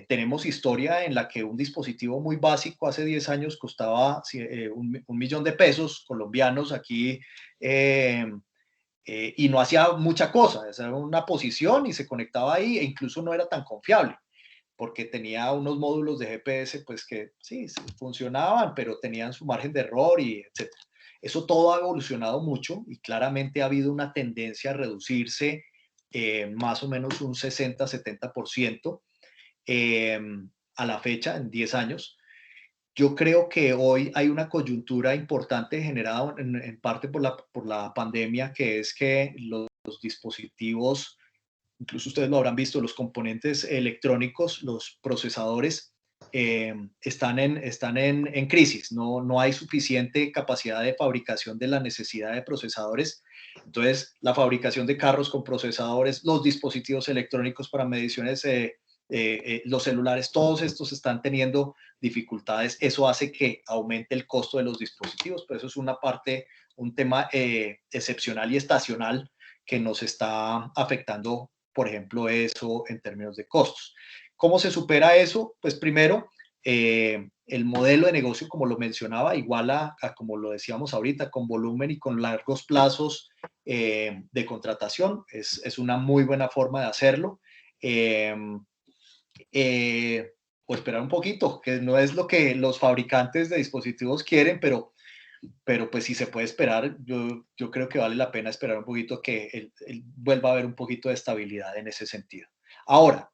tenemos historia en la que un dispositivo muy básico hace 10 años costaba 1.000.000 de pesos colombianos aquí y no hacía mucha cosa, era una posición y se conectaba ahí e incluso no era tan confiable porque tenía unos módulos de GPS pues que sí, funcionaban, pero tenían su margen de error y etc. Eso todo ha evolucionado mucho y claramente ha habido una tendencia a reducirse más o menos un 60-70% a la fecha, en 10 años. Yo creo que hoy hay una coyuntura importante generada en parte por la pandemia, que es que los dispositivos incluso ustedes lo habrán visto, los componentes electrónicos, los procesadores, están en crisis. No hay suficiente capacidad de fabricación de la necesidad de procesadores. Entonces, la fabricación de carros con procesadores, los dispositivos electrónicos para mediciones, los celulares, todos estos están teniendo dificultades. Eso hace que aumente el costo de los dispositivos, pero eso es una parte, un tema excepcional y estacional que nos está afectando, por ejemplo, eso en términos de costos. ¿Cómo se supera eso? Pues primero, el modelo de negocio, como lo mencionaba, igual a como lo decíamos ahorita, con volumen y con largos plazos de contratación. Es una muy buena forma de hacerlo. O esperar un poquito, que no es lo que los fabricantes de dispositivos quieren, pero pues si se puede esperar, yo creo que vale la pena esperar un poquito que vuelva a haber un poquito de estabilidad en ese sentido. Ahora,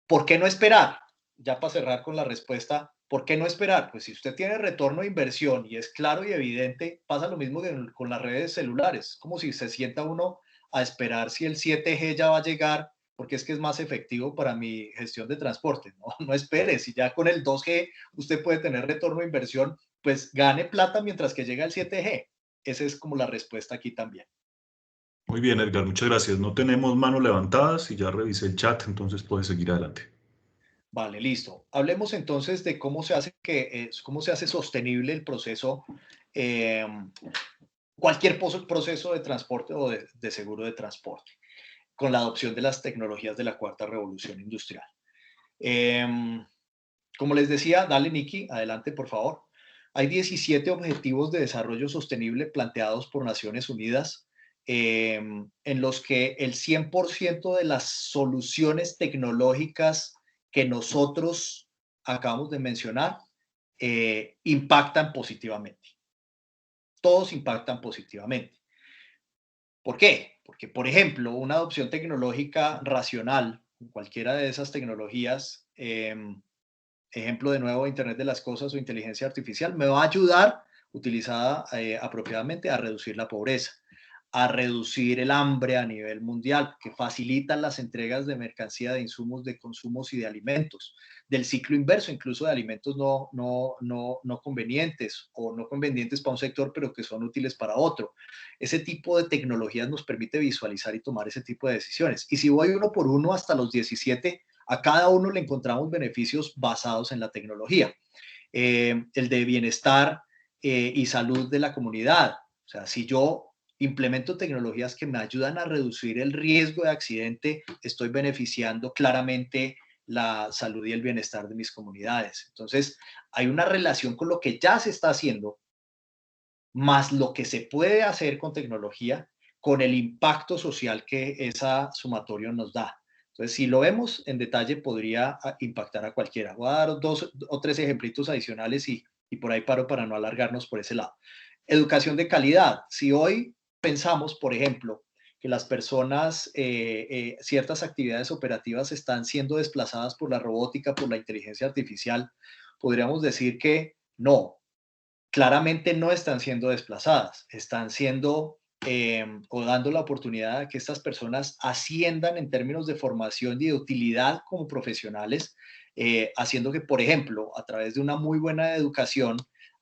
¿por qué no esperar? Ya para cerrar con la respuesta, ¿por qué no esperar? Pues si usted tiene retorno de inversión y es claro y evidente, pasa lo mismo que con las redes celulares, como si se sienta uno a esperar si el 7G ya va a llegar, porque es que es más efectivo para mi gestión de transporte. No espere, si ya con el 2G usted puede tener retorno de inversión, pues gane plata mientras que llega el 7G. Esa es como la respuesta aquí también. Muy bien, Edgar, muchas gracias. No tenemos manos levantadas y ya revisé el chat, entonces puedes seguir adelante. Vale, listo. Hablemos entonces de cómo se hace sostenible el proceso, eh, cualquier proceso de transporte o de seguro de transporte, con la adopción de las tecnologías de la cuarta revolución industrial. Eh, Como les decía, dale, Nikki, adelante, por favor. Hay 17 objetivos de desarrollo sostenible planteados por Naciones Unidas, en los que el 100% de las soluciones tecnológicas que nosotros acabamos de mencionar impactan positivamente. Todos impactan positivamente. ¿Por qué? Porque, por ejemplo, una adopción tecnológica racional, cualquiera de esas tecnologías, ejemplo de nuevo, Internet de las Cosas o inteligencia artificial, me va a ayudar, utilizada apropiadamente, a reducir la pobreza, a reducir el hambre a nivel mundial, que facilitan las entregas de mercancía, de insumos, de consumos y de alimentos, del ciclo inverso, incluso de alimentos no convenientes o no convenientes para un sector, pero que son útiles para otro. Ese tipo de tecnologías nos permite visualizar y tomar ese tipo de decisiones. Y si voy uno por uno hasta los 17, a cada uno le encontramos beneficios basados en la tecnología. El de bienestar y salud de la comunidad. O sea, si yo implemento tecnologías que me ayudan a reducir el riesgo de accidente, estoy beneficiando claramente la salud y el bienestar de mis comunidades. Entonces, hay una relación con lo que ya se está haciendo, más lo que se puede hacer con tecnología, con el impacto social que esa sumatorio nos da. Entonces, si lo vemos en detalle, podría impactar a cualquiera. Voy a dar 2 o 3 ejemplitos adicionales y por ahí paro para no alargarnos por ese lado. Educación de calidad. Si hoy pensamos, por ejemplo, que las personas, ciertas actividades operativas están siendo desplazadas por la robótica, por la inteligencia artificial, podríamos decir que no, claramente no están siendo desplazadas, están siendo o dando la oportunidad a que estas personas asciendan en términos de formación y de utilidad como profesionales, haciendo que, por ejemplo, a través de una muy buena educación,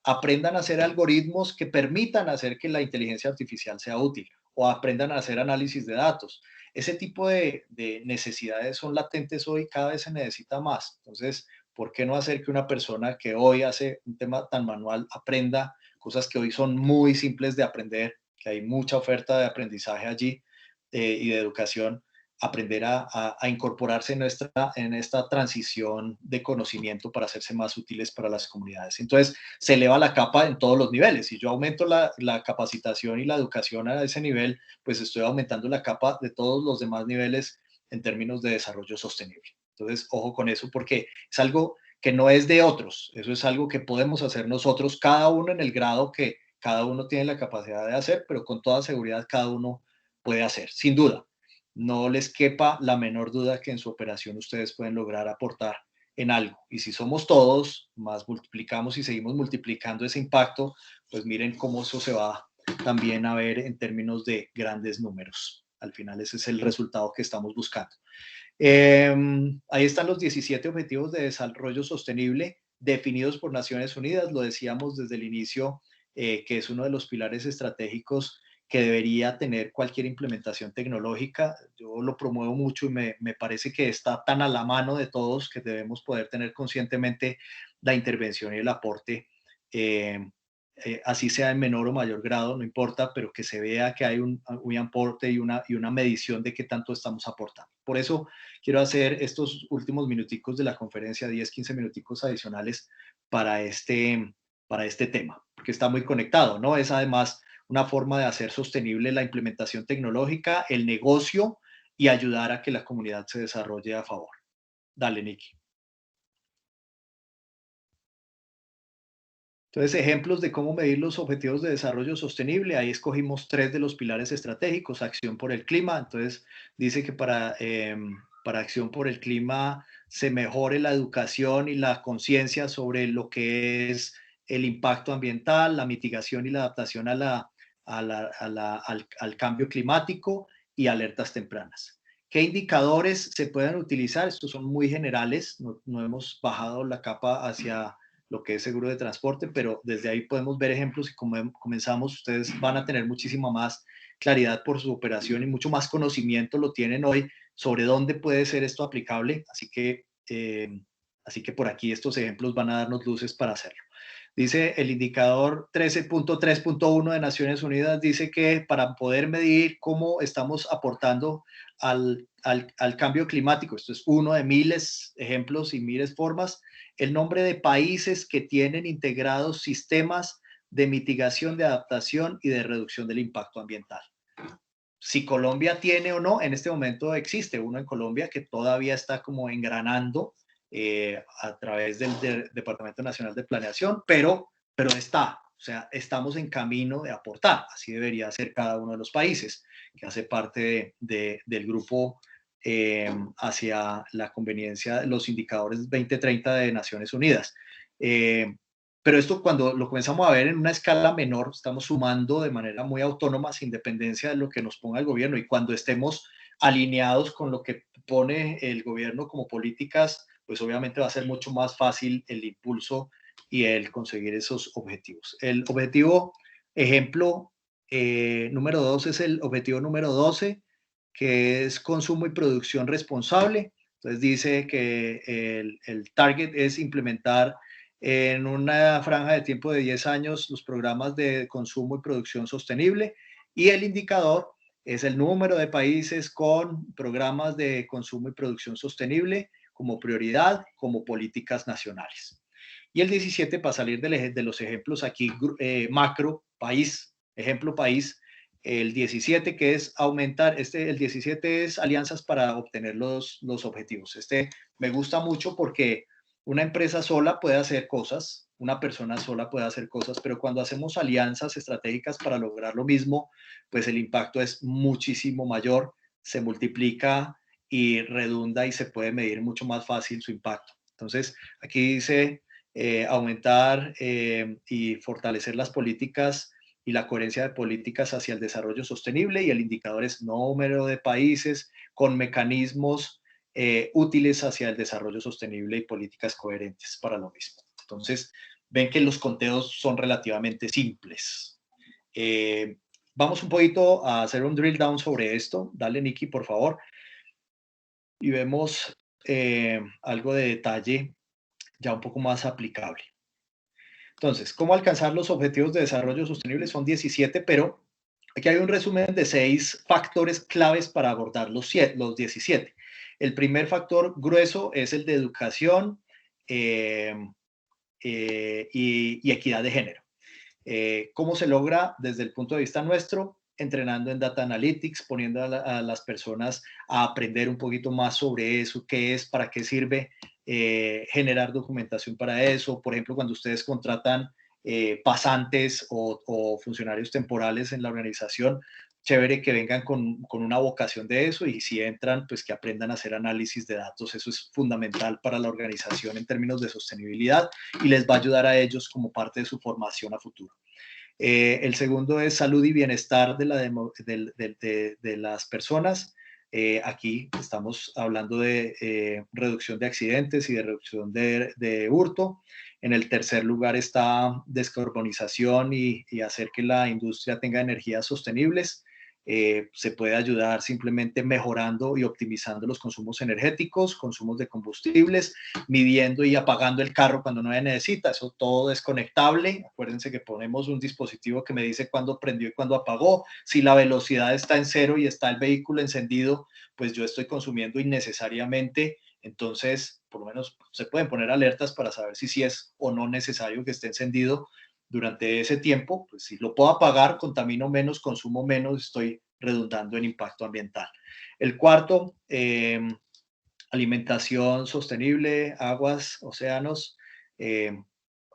aprendan a hacer algoritmos que permitan hacer que la inteligencia artificial sea útil o aprendan a hacer análisis de datos. Ese tipo de necesidades son latentes hoy, cada vez se necesita más. Entonces, ¿por qué no hacer que una persona que hoy hace un tema tan manual aprenda cosas que hoy son muy simples de aprender, que hay mucha oferta de aprendizaje allí y de educación, aprender a incorporarse en esta transición de conocimiento para hacerse más útiles para las comunidades? Entonces, se eleva la capa en todos los niveles. Si yo aumento la capacitación y la educación a ese nivel, pues estoy aumentando la capa de todos los demás niveles en términos de desarrollo sostenible. Entonces, ojo con eso porque es algo que no es de otros, eso es algo que podemos hacer nosotros, cada uno en el grado que cada uno tiene la capacidad de hacer, pero con toda seguridad cada uno puede hacer, sin duda. No les quepa la menor duda que en su operación ustedes pueden lograr aportar en algo. Y si somos todos, más multiplicamos y seguimos multiplicando ese impacto, pues miren cómo eso se va también a ver en términos de grandes números. Al final ese es el resultado que estamos buscando. Ahí están los 17 Objetivos de Desarrollo Sostenible definidos por Naciones Unidas. Lo decíamos desde el inicio, que es uno de los pilares estratégicos que debería tener cualquier implementación tecnológica. Yo lo promuevo mucho y me parece que está tan a la mano de todos que debemos poder tener conscientemente la intervención y el aporte, así sea en menor o mayor grado, no importa, pero que se vea que hay un aporte y una medición de qué tanto estamos aportando. Por eso quiero hacer estos últimos minuticos de la conferencia, 10, 15 minuticos adicionales para este tema, porque está muy conectado, ¿no? Es además una forma de hacer sostenible la implementación tecnológica, el negocio y ayudar a que la comunidad se desarrolle a favor. Dale, Nicky. Entonces, ejemplos de cómo medir los objetivos de desarrollo sostenible. Ahí escogimos 3 de los pilares estratégicos. Acción por el clima. Entonces, dice que para acción por el clima se mejore la educación y la conciencia sobre lo que es el impacto ambiental, la mitigación y la adaptación al cambio climático y alertas tempranas. ¿Qué indicadores se pueden utilizar? Estos son muy generales. No hemos bajado la capa hacia lo que es seguro de transporte, pero desde ahí podemos ver ejemplos y como comenzamos, ustedes van a tener muchísima más claridad por su operación y mucho más conocimiento lo tienen hoy sobre dónde puede ser esto aplicable, así que por aquí estos ejemplos van a darnos luces para hacerlo. Dice el indicador 13.3.1 de Naciones Unidas, dice que para poder medir cómo estamos aportando al cambio climático, esto es uno de miles ejemplos y miles formas, el nombre de países que tienen integrados sistemas de mitigación, de adaptación y de reducción del impacto ambiental. Si Colombia tiene o no, en este momento existe uno en Colombia que todavía está como engranando a través del Departamento Nacional de Planeación, pero está, o sea, estamos en camino de aportar, así debería ser cada uno de los países que hace parte del grupo hacia la conveniencia de los indicadores 2030 de Naciones Unidas. Pero esto cuando lo comenzamos a ver en una escala menor, estamos sumando de manera muy autónoma, sin dependencia de lo que nos ponga el gobierno, y cuando estemos alineados con lo que pone el gobierno como políticas, pues obviamente va a ser mucho más fácil el impulso y el conseguir esos objetivos. El objetivo, ejemplo, número 2 es el objetivo número 12, que es consumo y producción responsable. Entonces dice que el target es implementar en una franja de tiempo de 10 años los programas de consumo y producción sostenible, y el indicador es el número de países con programas de consumo y producción sostenible como prioridad, como políticas nacionales. Y el 17, para salir de los ejemplos aquí, macro, país, ejemplo país, el 17 que es aumentar, el 17 es alianzas para obtener los objetivos. Me gusta mucho porque una empresa sola puede hacer cosas, una persona sola puede hacer cosas, pero cuando hacemos alianzas estratégicas para lograr lo mismo, pues el impacto es muchísimo mayor, se multiplica y redunda y se puede medir mucho más fácil su impacto. Entonces, aquí dice aumentar y fortalecer las políticas y la coherencia de políticas hacia el desarrollo sostenible, y el indicador es número de países con mecanismos útiles hacia el desarrollo sostenible y políticas coherentes para lo mismo. Entonces, ven que los conteos son relativamente simples. Vamos un poquito a hacer un drill down sobre esto. Dale, Nicky, por favor. Y vemos algo de detalle ya un poco más aplicable. Entonces, ¿cómo alcanzar los objetivos de desarrollo sostenible? Son 17, pero aquí hay un resumen de 6 factores claves para abordar los 17. El primer factor grueso es el de educación y equidad de género. ¿Cómo se logra desde el punto de vista nuestro? Entrenando en Data Analytics, poniendo a las personas a aprender un poquito más sobre eso, qué es, para qué sirve, generar documentación para eso. Por ejemplo, cuando ustedes contratan pasantes o funcionarios temporales en la organización, chévere que vengan con una vocación de eso, y si entran, pues que aprendan a hacer análisis de datos. Eso es fundamental para la organización en términos de sostenibilidad y les va a ayudar a ellos como parte de su formación a futuro. El segundo es salud y bienestar de las personas. Aquí estamos hablando de reducción de accidentes y de reducción de hurto. En el tercer lugar está descarbonización y hacer que la industria tenga energías sostenibles. Se puede ayudar simplemente mejorando y optimizando los consumos energéticos, consumos de combustibles, midiendo y apagando el carro cuando no necesita. Eso todo es conectable. Acuérdense que ponemos un dispositivo que me dice cuándo prendió y cuándo apagó. Si la velocidad está en cero y está el vehículo encendido, pues yo estoy consumiendo innecesariamente. Entonces, por lo menos se pueden poner alertas para saber si sí es o no necesario que esté encendido durante ese tiempo. Pues si lo puedo apagar, contamino menos, consumo menos, estoy redundando en impacto ambiental. El cuarto, alimentación sostenible, aguas, océanos,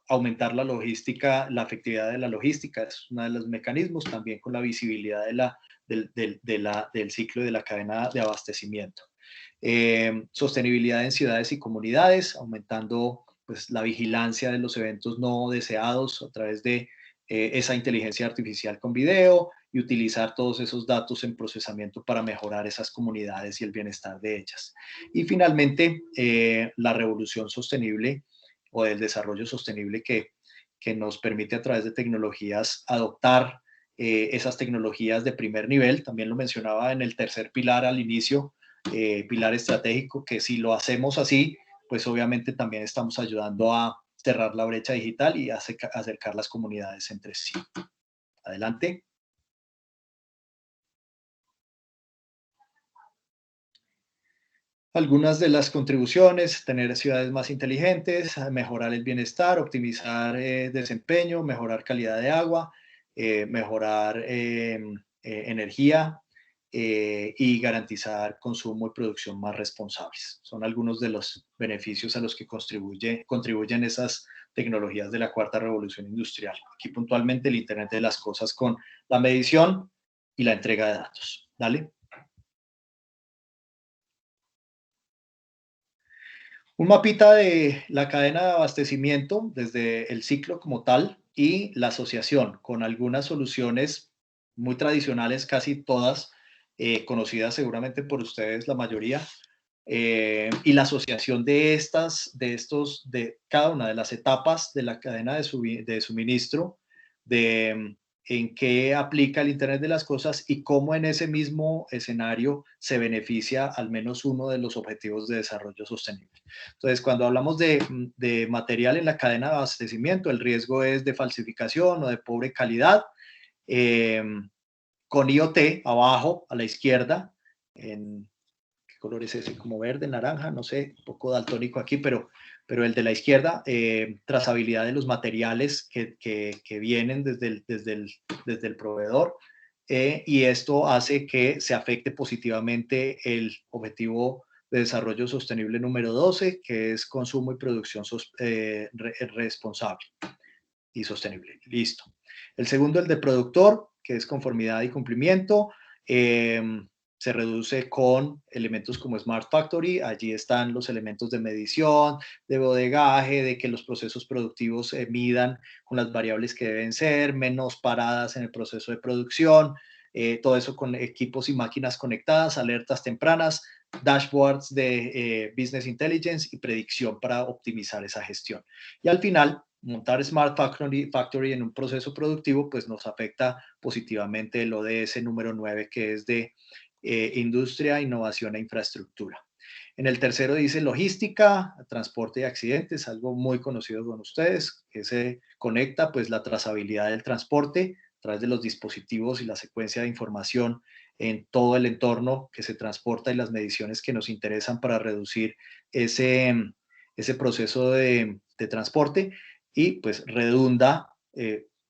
aumentar la logística, la efectividad de la logística es uno de los mecanismos, también con la visibilidad del ciclo de la cadena de abastecimiento. Sostenibilidad en ciudades y comunidades, aumentando pues, la vigilancia de los eventos no deseados a través de esa inteligencia artificial con video y utilizar todos esos datos en procesamiento para mejorar esas comunidades y el bienestar de ellas. Y finalmente, la revolución sostenible o del desarrollo sostenible que nos permite a través de tecnologías adoptar esas tecnologías de primer nivel. También lo mencionaba en el tercer pilar al inicio, pilar estratégico, que si lo hacemos así, pues obviamente también estamos ayudando a cerrar la brecha digital y acercar las comunidades entre sí. Adelante. Algunas de las contribuciones: tener ciudades más inteligentes, mejorar el bienestar, optimizar desempeño, mejorar calidad de agua, mejorar energía y garantizar consumo y producción más responsables. Son algunos de los beneficios a los que contribuyen esas tecnologías de la cuarta revolución industrial. Aquí puntualmente el Internet de las Cosas con la medición y la entrega de datos. Dale. Un mapita de la cadena de abastecimiento desde el ciclo como tal y la asociación con algunas soluciones muy tradicionales, casi todas conocidas seguramente por ustedes, la mayoría, y la asociación de cada una de las etapas de la cadena de suministro, de en qué aplica el Internet de las Cosas y cómo en ese mismo escenario se beneficia al menos uno de los objetivos de desarrollo sostenible. Entonces, cuando hablamos de material en la cadena de abastecimiento, el riesgo es de falsificación o de pobre calidad. Eh, con IoT abajo a la izquierda, en ¿qué color es ese? Como verde, naranja, no sé, un poco daltónico aquí, pero el de la izquierda, trazabilidad de los materiales que vienen desde el proveedor, y esto hace que se afecte positivamente el objetivo de desarrollo sostenible número 12, que es consumo y producción responsable y sostenible. Listo. El segundo, el de productor, que es conformidad y cumplimiento. Eh, Se reduce con elementos como Smart Factory. Allí están los elementos de medición, de bodegaje, de que los procesos productivos se midan con las variables que deben ser, menos paradas en el proceso de producción, todo eso con equipos y máquinas conectadas, alertas tempranas, dashboards de Business Intelligence y predicción para optimizar esa gestión. Y al final, montar Smart Factory en un proceso productivo, pues nos afecta positivamente el ODS número 9, que es de industria, innovación e infraestructura. En el tercero dice logística, transporte y accidentes, algo muy conocido con ustedes, que se conecta pues la trazabilidad del transporte a través de los dispositivos y la secuencia de información en todo el entorno que se transporta y las mediciones que nos interesan para reducir ese proceso de transporte y pues redunda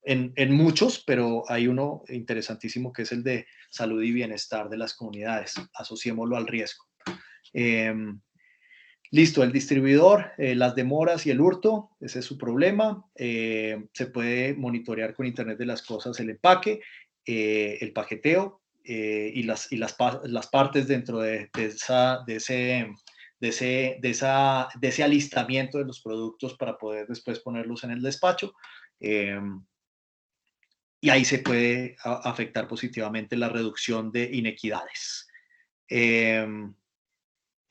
en muchos, pero hay uno interesantísimo que es el de salud y bienestar de las comunidades. Asociémoslo al riesgo. Eh, Listo, el distribuidor, las demoras y el hurto, ese es su problema. Se puede monitorear con Internet de las Cosas el empaque, el paqueteo y las partes dentro de ese alistamiento de los productos para poder después ponerlos en el despacho. y ahí se puede afectar positivamente la reducción de inequidades. El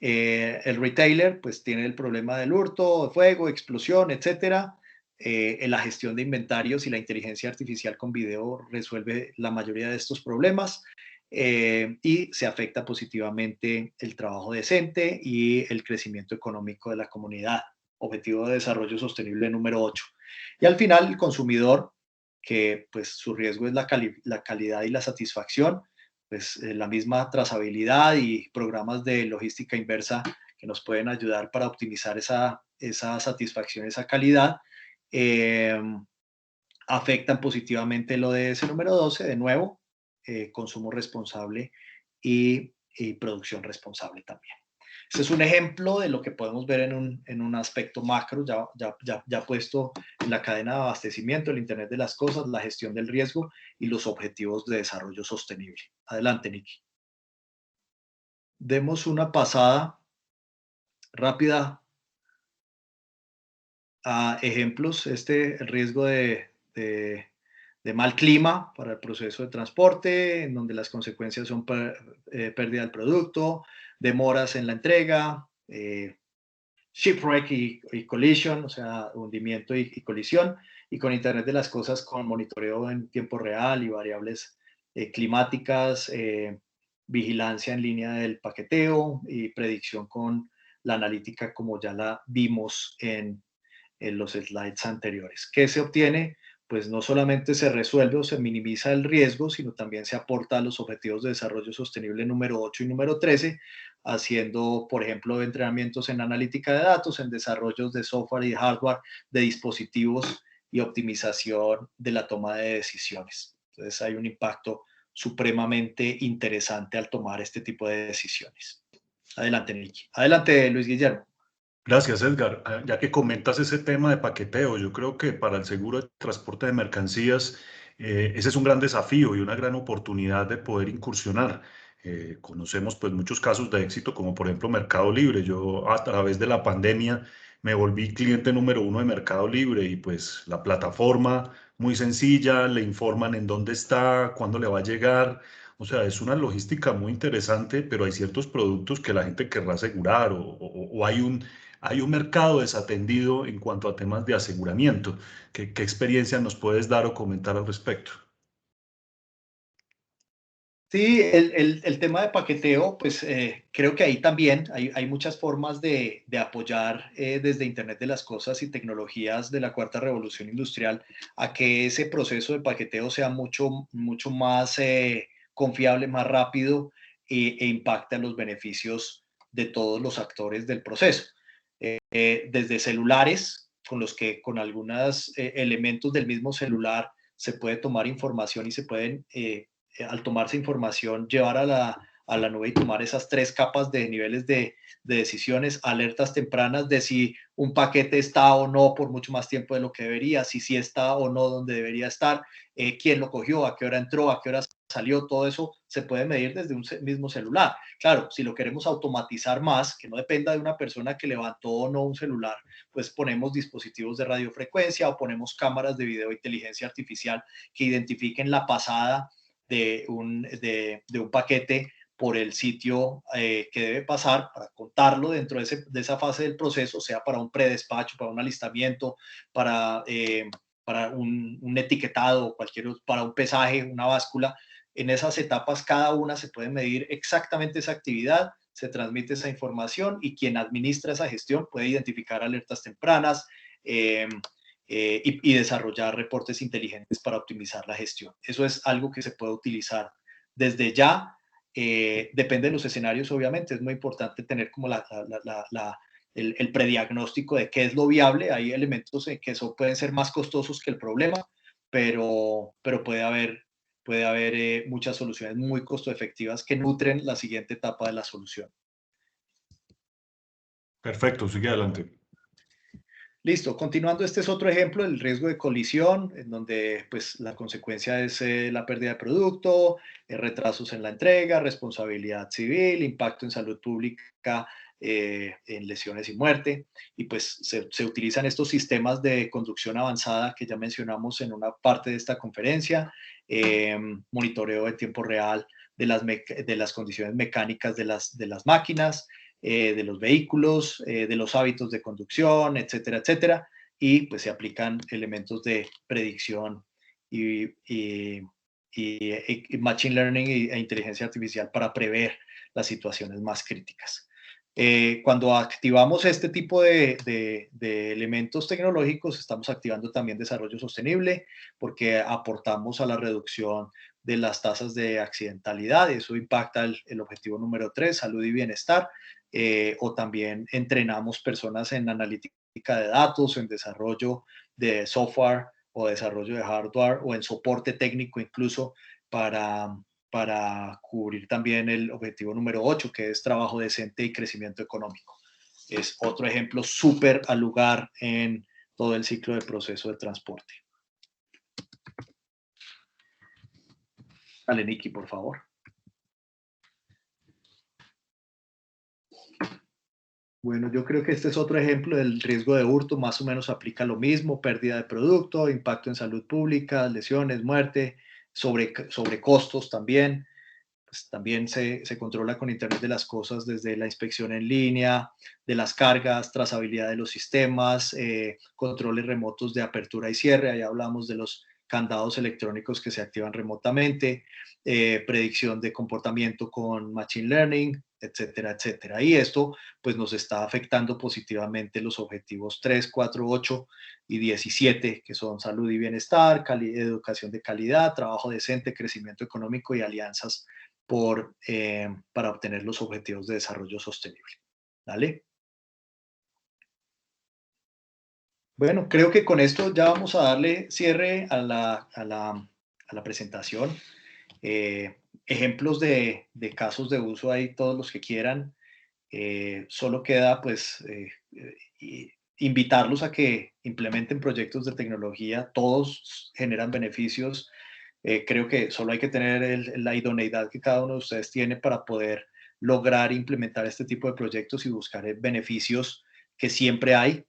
retailer pues tiene el problema del hurto, de fuego, explosión, etcétera. En la gestión de inventarios y la inteligencia artificial con video resuelve la mayoría de estos problemas, y se afecta positivamente el trabajo decente y el crecimiento económico de la comunidad. Objetivo de desarrollo sostenible número 8. Y al final el consumidor, que pues su riesgo es la calidad y la satisfacción, pues la misma trazabilidad y programas de logística inversa que nos pueden ayudar para optimizar esa satisfacción, esa calidad, eh, afectan positivamente lo de ese número 12, de nuevo, consumo responsable y producción responsable también. Este es un ejemplo de lo que podemos ver en un aspecto macro, ya puesto en la cadena de abastecimiento, el Internet de las cosas, la gestión del riesgo y los objetivos de desarrollo sostenible. Adelante, Nicky. Demos una pasada rápida a ejemplos. El riesgo de mal clima para el proceso de transporte, en donde las consecuencias son pérdida del producto, demoras en la entrega, shipwreck y collision, o sea, hundimiento y colisión, y con Internet de las cosas, con monitoreo en tiempo real y variables climáticas, vigilancia en línea del paqueteo y predicción con la analítica como ya la vimos en los slides anteriores. ¿Qué se obtiene? Pues no solamente se resuelve o se minimiza el riesgo, sino también se aporta a los objetivos de desarrollo sostenible número 8 y número 13, haciendo, por ejemplo, entrenamientos en analítica de datos, en desarrollos de software y hardware, de dispositivos y optimización de la toma de decisiones. Entonces hay un impacto supremamente interesante al tomar este tipo de decisiones. Adelante, Nicky. Adelante, Luis Guillermo. Gracias, Edgar. Ya que comentas ese tema de paqueteo, yo creo que para el seguro de transporte de mercancías, ese es un gran desafío y una gran oportunidad de poder incursionar. Conocemos pues muchos casos de éxito, como por ejemplo Mercado Libre. Yo a través de la pandemia me volví cliente número 1 de Mercado Libre y pues la plataforma muy sencilla, le informan en dónde está, cuándo le va a llegar. O sea, es una logística muy interesante, pero hay ciertos productos que la gente querrá asegurar o hay un mercado desatendido en cuanto a temas de aseguramiento. ¿Qué experiencia nos puedes dar o comentar al respecto? Sí, el tema de paqueteo, pues creo que ahí también hay muchas formas de apoyar desde Internet de las Cosas y tecnologías de la cuarta revolución industrial a que ese proceso de paqueteo sea mucho más confiable, más rápido e impacte a los beneficios de todos los actores del proceso. Desde celulares, con algunos elementos del mismo celular se puede tomar información y se pueden al tomarse información, llevar a la nube y tomar esas 3 capas de niveles de decisiones, alertas tempranas de si un paquete está o no por mucho más tiempo de lo que debería, si sí está o no donde debería estar, quién lo cogió, a qué hora entró, a qué hora salió, todo eso se puede medir desde un mismo celular. Claro, si lo queremos automatizar más, que no dependa de una persona que levantó o no un celular, pues ponemos dispositivos de radiofrecuencia o ponemos cámaras de video de inteligencia artificial que identifiquen la pasada de un paquete por el sitio que debe pasar para contarlo dentro de esa fase del proceso, sea para un predespacho, para un alistamiento, para un etiquetado, para un pesaje, una báscula. En esas etapas, cada una se puede medir exactamente esa actividad, se transmite esa información y quien administra esa gestión puede identificar alertas tempranas, y desarrollar reportes inteligentes para optimizar la gestión. Eso es algo que se puede utilizar desde ya. Depende de los escenarios, obviamente. Es muy importante tener como el prediagnóstico de qué es lo viable. Hay elementos que pueden ser más costosos que el problema, pero puede haber muchas soluciones muy costo efectivas que nutren la siguiente etapa de la solución. Perfecto, sigue adelante. Listo, continuando, este es otro ejemplo del riesgo de colisión, en donde pues la consecuencia es la pérdida de producto, retrasos en la entrega, responsabilidad civil, impacto en salud pública, en lesiones y muerte. Y pues se utilizan estos sistemas de conducción avanzada que ya mencionamos en una parte de esta conferencia, monitoreo en tiempo real de las condiciones mecánicas de las máquinas, de los vehículos, de los hábitos de conducción, etcétera, etcétera. Y pues se aplican elementos de predicción y, y, y machine learning e inteligencia artificial para prever las situaciones más críticas. Cuando activamos este tipo de elementos tecnológicos, estamos activando también desarrollo sostenible porque aportamos a la reducción de las tasas de accidentalidad. Eso impacta el objetivo número 3, salud y bienestar. O también entrenamos personas en analítica de datos, en desarrollo de software o desarrollo de hardware o en soporte técnico incluso para, para cubrir también el objetivo número 8, que es trabajo decente y crecimiento económico. Es otro ejemplo súper al lugar en todo el ciclo del proceso de transporte. Dale, Nicky, por favor. Bueno, yo creo que este es otro ejemplo del riesgo de hurto, más o menos aplica lo mismo, pérdida de producto, impacto en salud pública, lesiones, muerte, sobre costos también. Pues también se controla con Internet de las Cosas desde la inspección en línea, de las cargas, trazabilidad de los sistemas, controles remotos de apertura y cierre, ahí hablamos de los candados electrónicos que se activan remotamente, predicción de comportamiento con Machine Learning, etcétera, etcétera. Y esto pues nos está afectando positivamente los objetivos 3, 4, 8 y 17, que son salud y bienestar, educación de calidad, trabajo decente, crecimiento económico y alianzas para obtener los objetivos de desarrollo sostenible. ¿Vale? Bueno, creo que con esto ya vamos a darle cierre a la presentación. Ejemplos de casos de uso hay todos los que quieran. Solo queda pues invitarlos a que implementen proyectos de tecnología. Todos generan beneficios. Creo que solo hay que tener la idoneidad que cada uno de ustedes tiene para poder lograr implementar este tipo de proyectos y buscar beneficios que siempre hay.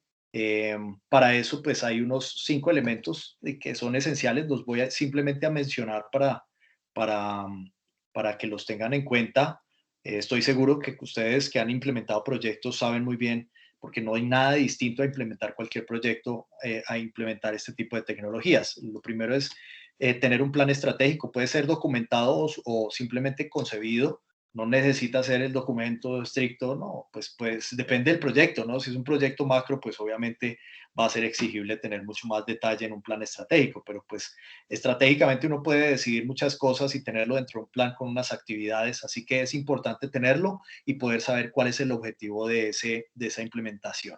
Para eso, pues hay unos 5 elementos que son esenciales. Los voy simplemente a mencionar para, para que los tengan en cuenta. Estoy seguro que ustedes que han implementado proyectos saben muy bien, porque no hay nada distinto a implementar cualquier proyecto, a implementar este tipo de tecnologías. Lo primero es tener un plan estratégico, puede ser documentado o simplemente concebido, no necesita ser el documento estricto, no, pues depende del proyecto, ¿no? Si es un proyecto macro, pues obviamente va a ser exigible tener mucho más detalle en un plan estratégico, pero pues estratégicamente uno puede decidir muchas cosas y tenerlo dentro de un plan con unas actividades, así que es importante tenerlo y poder saber cuál es el objetivo de esa implementación.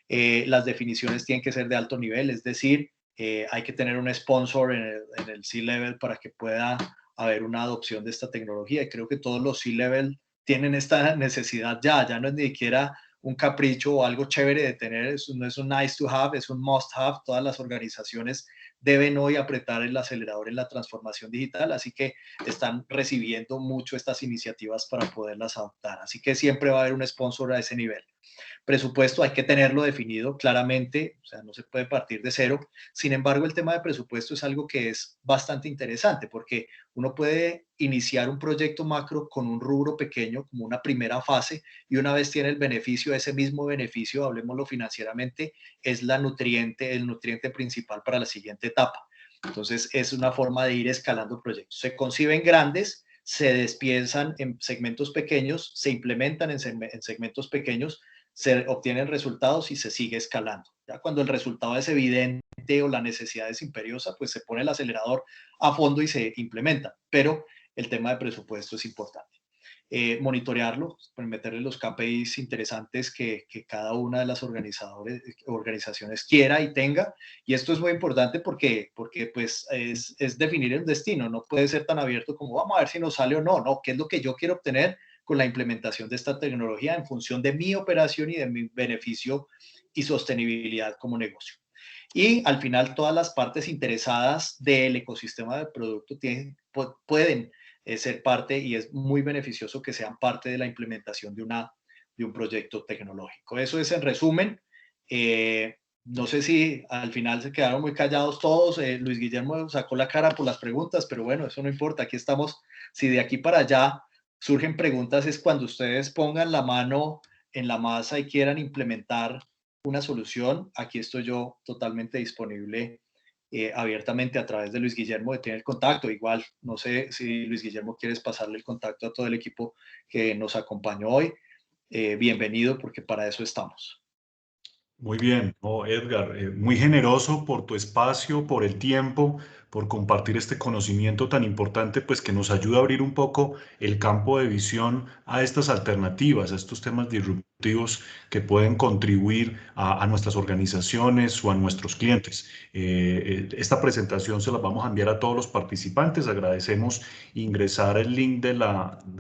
Las definiciones tienen que ser de alto nivel, es decir, hay que tener un sponsor en el C-Level para que pueda haber una adopción de esta tecnología. Y creo que todos los C-Level tienen esta necesidad ya no es ni siquiera un capricho o algo chévere de tener, no es un nice to have, es un must have. Todas las organizaciones deben hoy apretar el acelerador en la transformación digital, así que están recibiendo mucho estas iniciativas para poderlas adoptar. Así que siempre va a haber un sponsor a ese nivel. Presupuesto hay que tenerlo definido claramente, o sea, no se puede partir de cero. Sin embargo, el tema de presupuesto es algo que es bastante interesante porque uno puede iniciar un proyecto macro con un rubro pequeño como una primera fase y una vez tiene el beneficio, ese mismo beneficio, hablemoslo financieramente, es el nutriente principal para la siguiente etapa. Entonces, es una forma de ir escalando proyectos. Se conciben grandes, se despiensan en segmentos pequeños, se implementan en segmentos pequeños, se obtienen resultados y se sigue escalando. Ya cuando el resultado es evidente o la necesidad es imperiosa, pues se pone el acelerador a fondo y se implementa. Pero el tema de presupuesto es importante. Monitorearlo, meterle los KPIs interesantes que cada una de las organizaciones quiera y tenga. Y esto es muy importante porque pues es definir el destino. No puede ser tan abierto como vamos a ver si nos sale o no. No, ¿qué es lo que yo quiero obtener con la implementación de esta tecnología en función de mi operación y de mi beneficio y sostenibilidad como negocio. Y al final todas las partes interesadas del ecosistema del producto pueden ser parte, y es muy beneficioso que sean parte de la implementación de un proyecto tecnológico. Eso es en resumen. No sé si al final se quedaron muy callados todos. Luis Guillermo sacó la cara por las preguntas, pero bueno, eso no importa. Aquí estamos. Si de aquí para allá surgen preguntas, es cuando ustedes pongan la mano en la masa y quieran implementar una solución. Aquí estoy yo totalmente disponible abiertamente a través de Luis Guillermo de tener contacto. Igual, no sé si Luis Guillermo quieres pasarle el contacto a todo el equipo que nos acompañó hoy. Bienvenido, porque para eso estamos. Muy bien, Edgar, muy generoso por tu espacio, por el tiempo, por compartir este conocimiento tan importante, pues que nos ayuda a abrir un poco el campo de visión a estas alternativas, a estos temas disruptivos que pueden contribuir a nuestras organizaciones o a nuestros clientes. Esta presentación se la vamos a enviar a todos los participantes. Agradecemos ingresar el link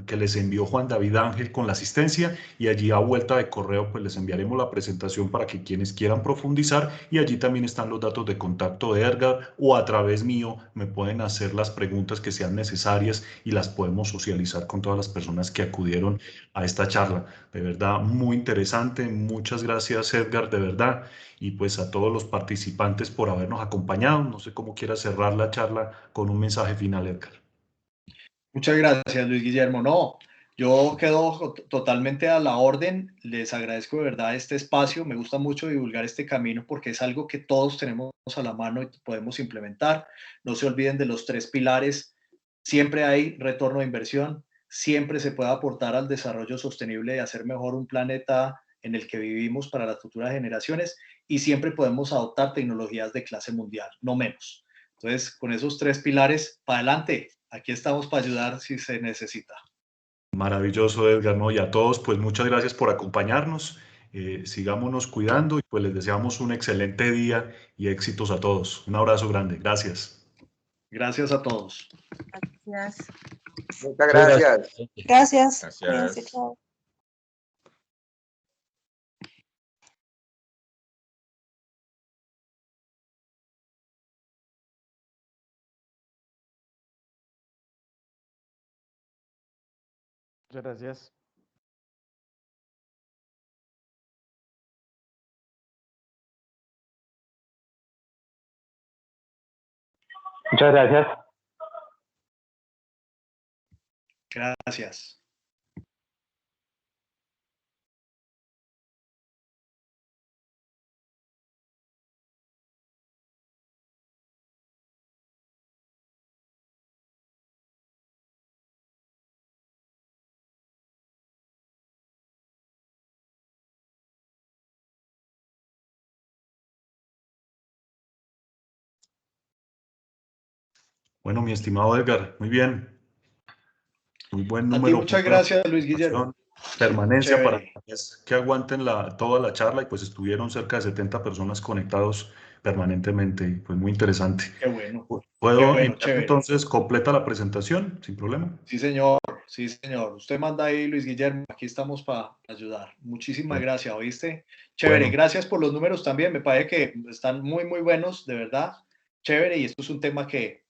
que les envió Juan David Ángel con la asistencia, y allí a vuelta de correo pues les enviaremos la presentación para que quienes quieran profundizar, y allí también están los datos de contacto de Edgar, o a través mío me pueden hacer las preguntas que sean necesarias y las podemos socializar con todas las personas que acudieron a esta charla. De verdad, muy interesante. Muchas gracias, Edgar, de verdad. Y pues a todos los participantes por habernos acompañado. No sé cómo quiera cerrar la charla con un mensaje final, Edgar. Muchas gracias, Luis Guillermo. No, yo quedo totalmente a la orden. Les agradezco de verdad este espacio. Me gusta mucho divulgar este camino porque es algo que todos tenemos a la mano y podemos implementar. No se olviden de los 3 pilares. Siempre hay retorno de inversión, siempre se puede aportar al desarrollo sostenible y hacer mejor un planeta en el que vivimos para las futuras generaciones, y siempre podemos adoptar tecnologías de clase mundial, no menos. Entonces, con esos 3 pilares, para adelante. Aquí estamos para ayudar si se necesita. Maravilloso, Edgar, ¿no? Y a todos, pues muchas gracias por acompañarnos. Sigámonos cuidando y pues les deseamos un excelente día y éxitos a todos. Un abrazo grande. Gracias. Gracias a todos. Gracias. Muchas gracias. Gracias. Cuídense, chao. Muchas gracias. Muchas gracias. Gracias. Bueno, mi estimado Edgar, muy bien. Muy buen A ti número. muchas gracias, Luis Guillermo. Permanencia para Chévere. que aguanten toda la charla, y pues estuvieron cerca de 70 personas conectados permanentemente, y pues muy interesante. Qué bueno. ¿Puedo Qué bueno, enviar chévere. entonces completa la presentación sin problema? Sí, señor. Sí, señor. Usted manda ahí, Luis Guillermo. Aquí estamos para ayudar. Muchísimas Bueno. gracias, ¿oíste? Chévere. Bueno. Gracias por los números también. Me parece que están muy, muy buenos, de verdad. Chévere. Y esto es un tema que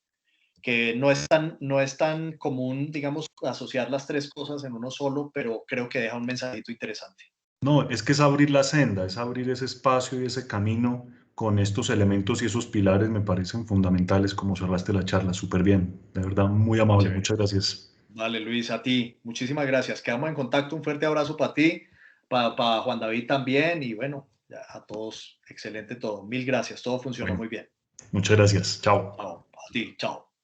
no es tan común, digamos, asociar las 3 cosas en uno solo, pero creo que deja un mensajito interesante. No, es que es abrir la senda, es abrir ese espacio y ese camino con estos elementos, y esos pilares me parecen fundamentales, como cerraste la charla. Súper bien, de verdad, muy amable. Chévere. Muchas gracias. Vale, Luis, a ti. Muchísimas gracias. Quedamos en contacto. Un fuerte abrazo para ti, para Juan David también. Y bueno, a todos, excelente todo. Mil gracias. Todo funcionó Bueno, muy bien. muchas gracias. Chao. Chao. A ti. Chao.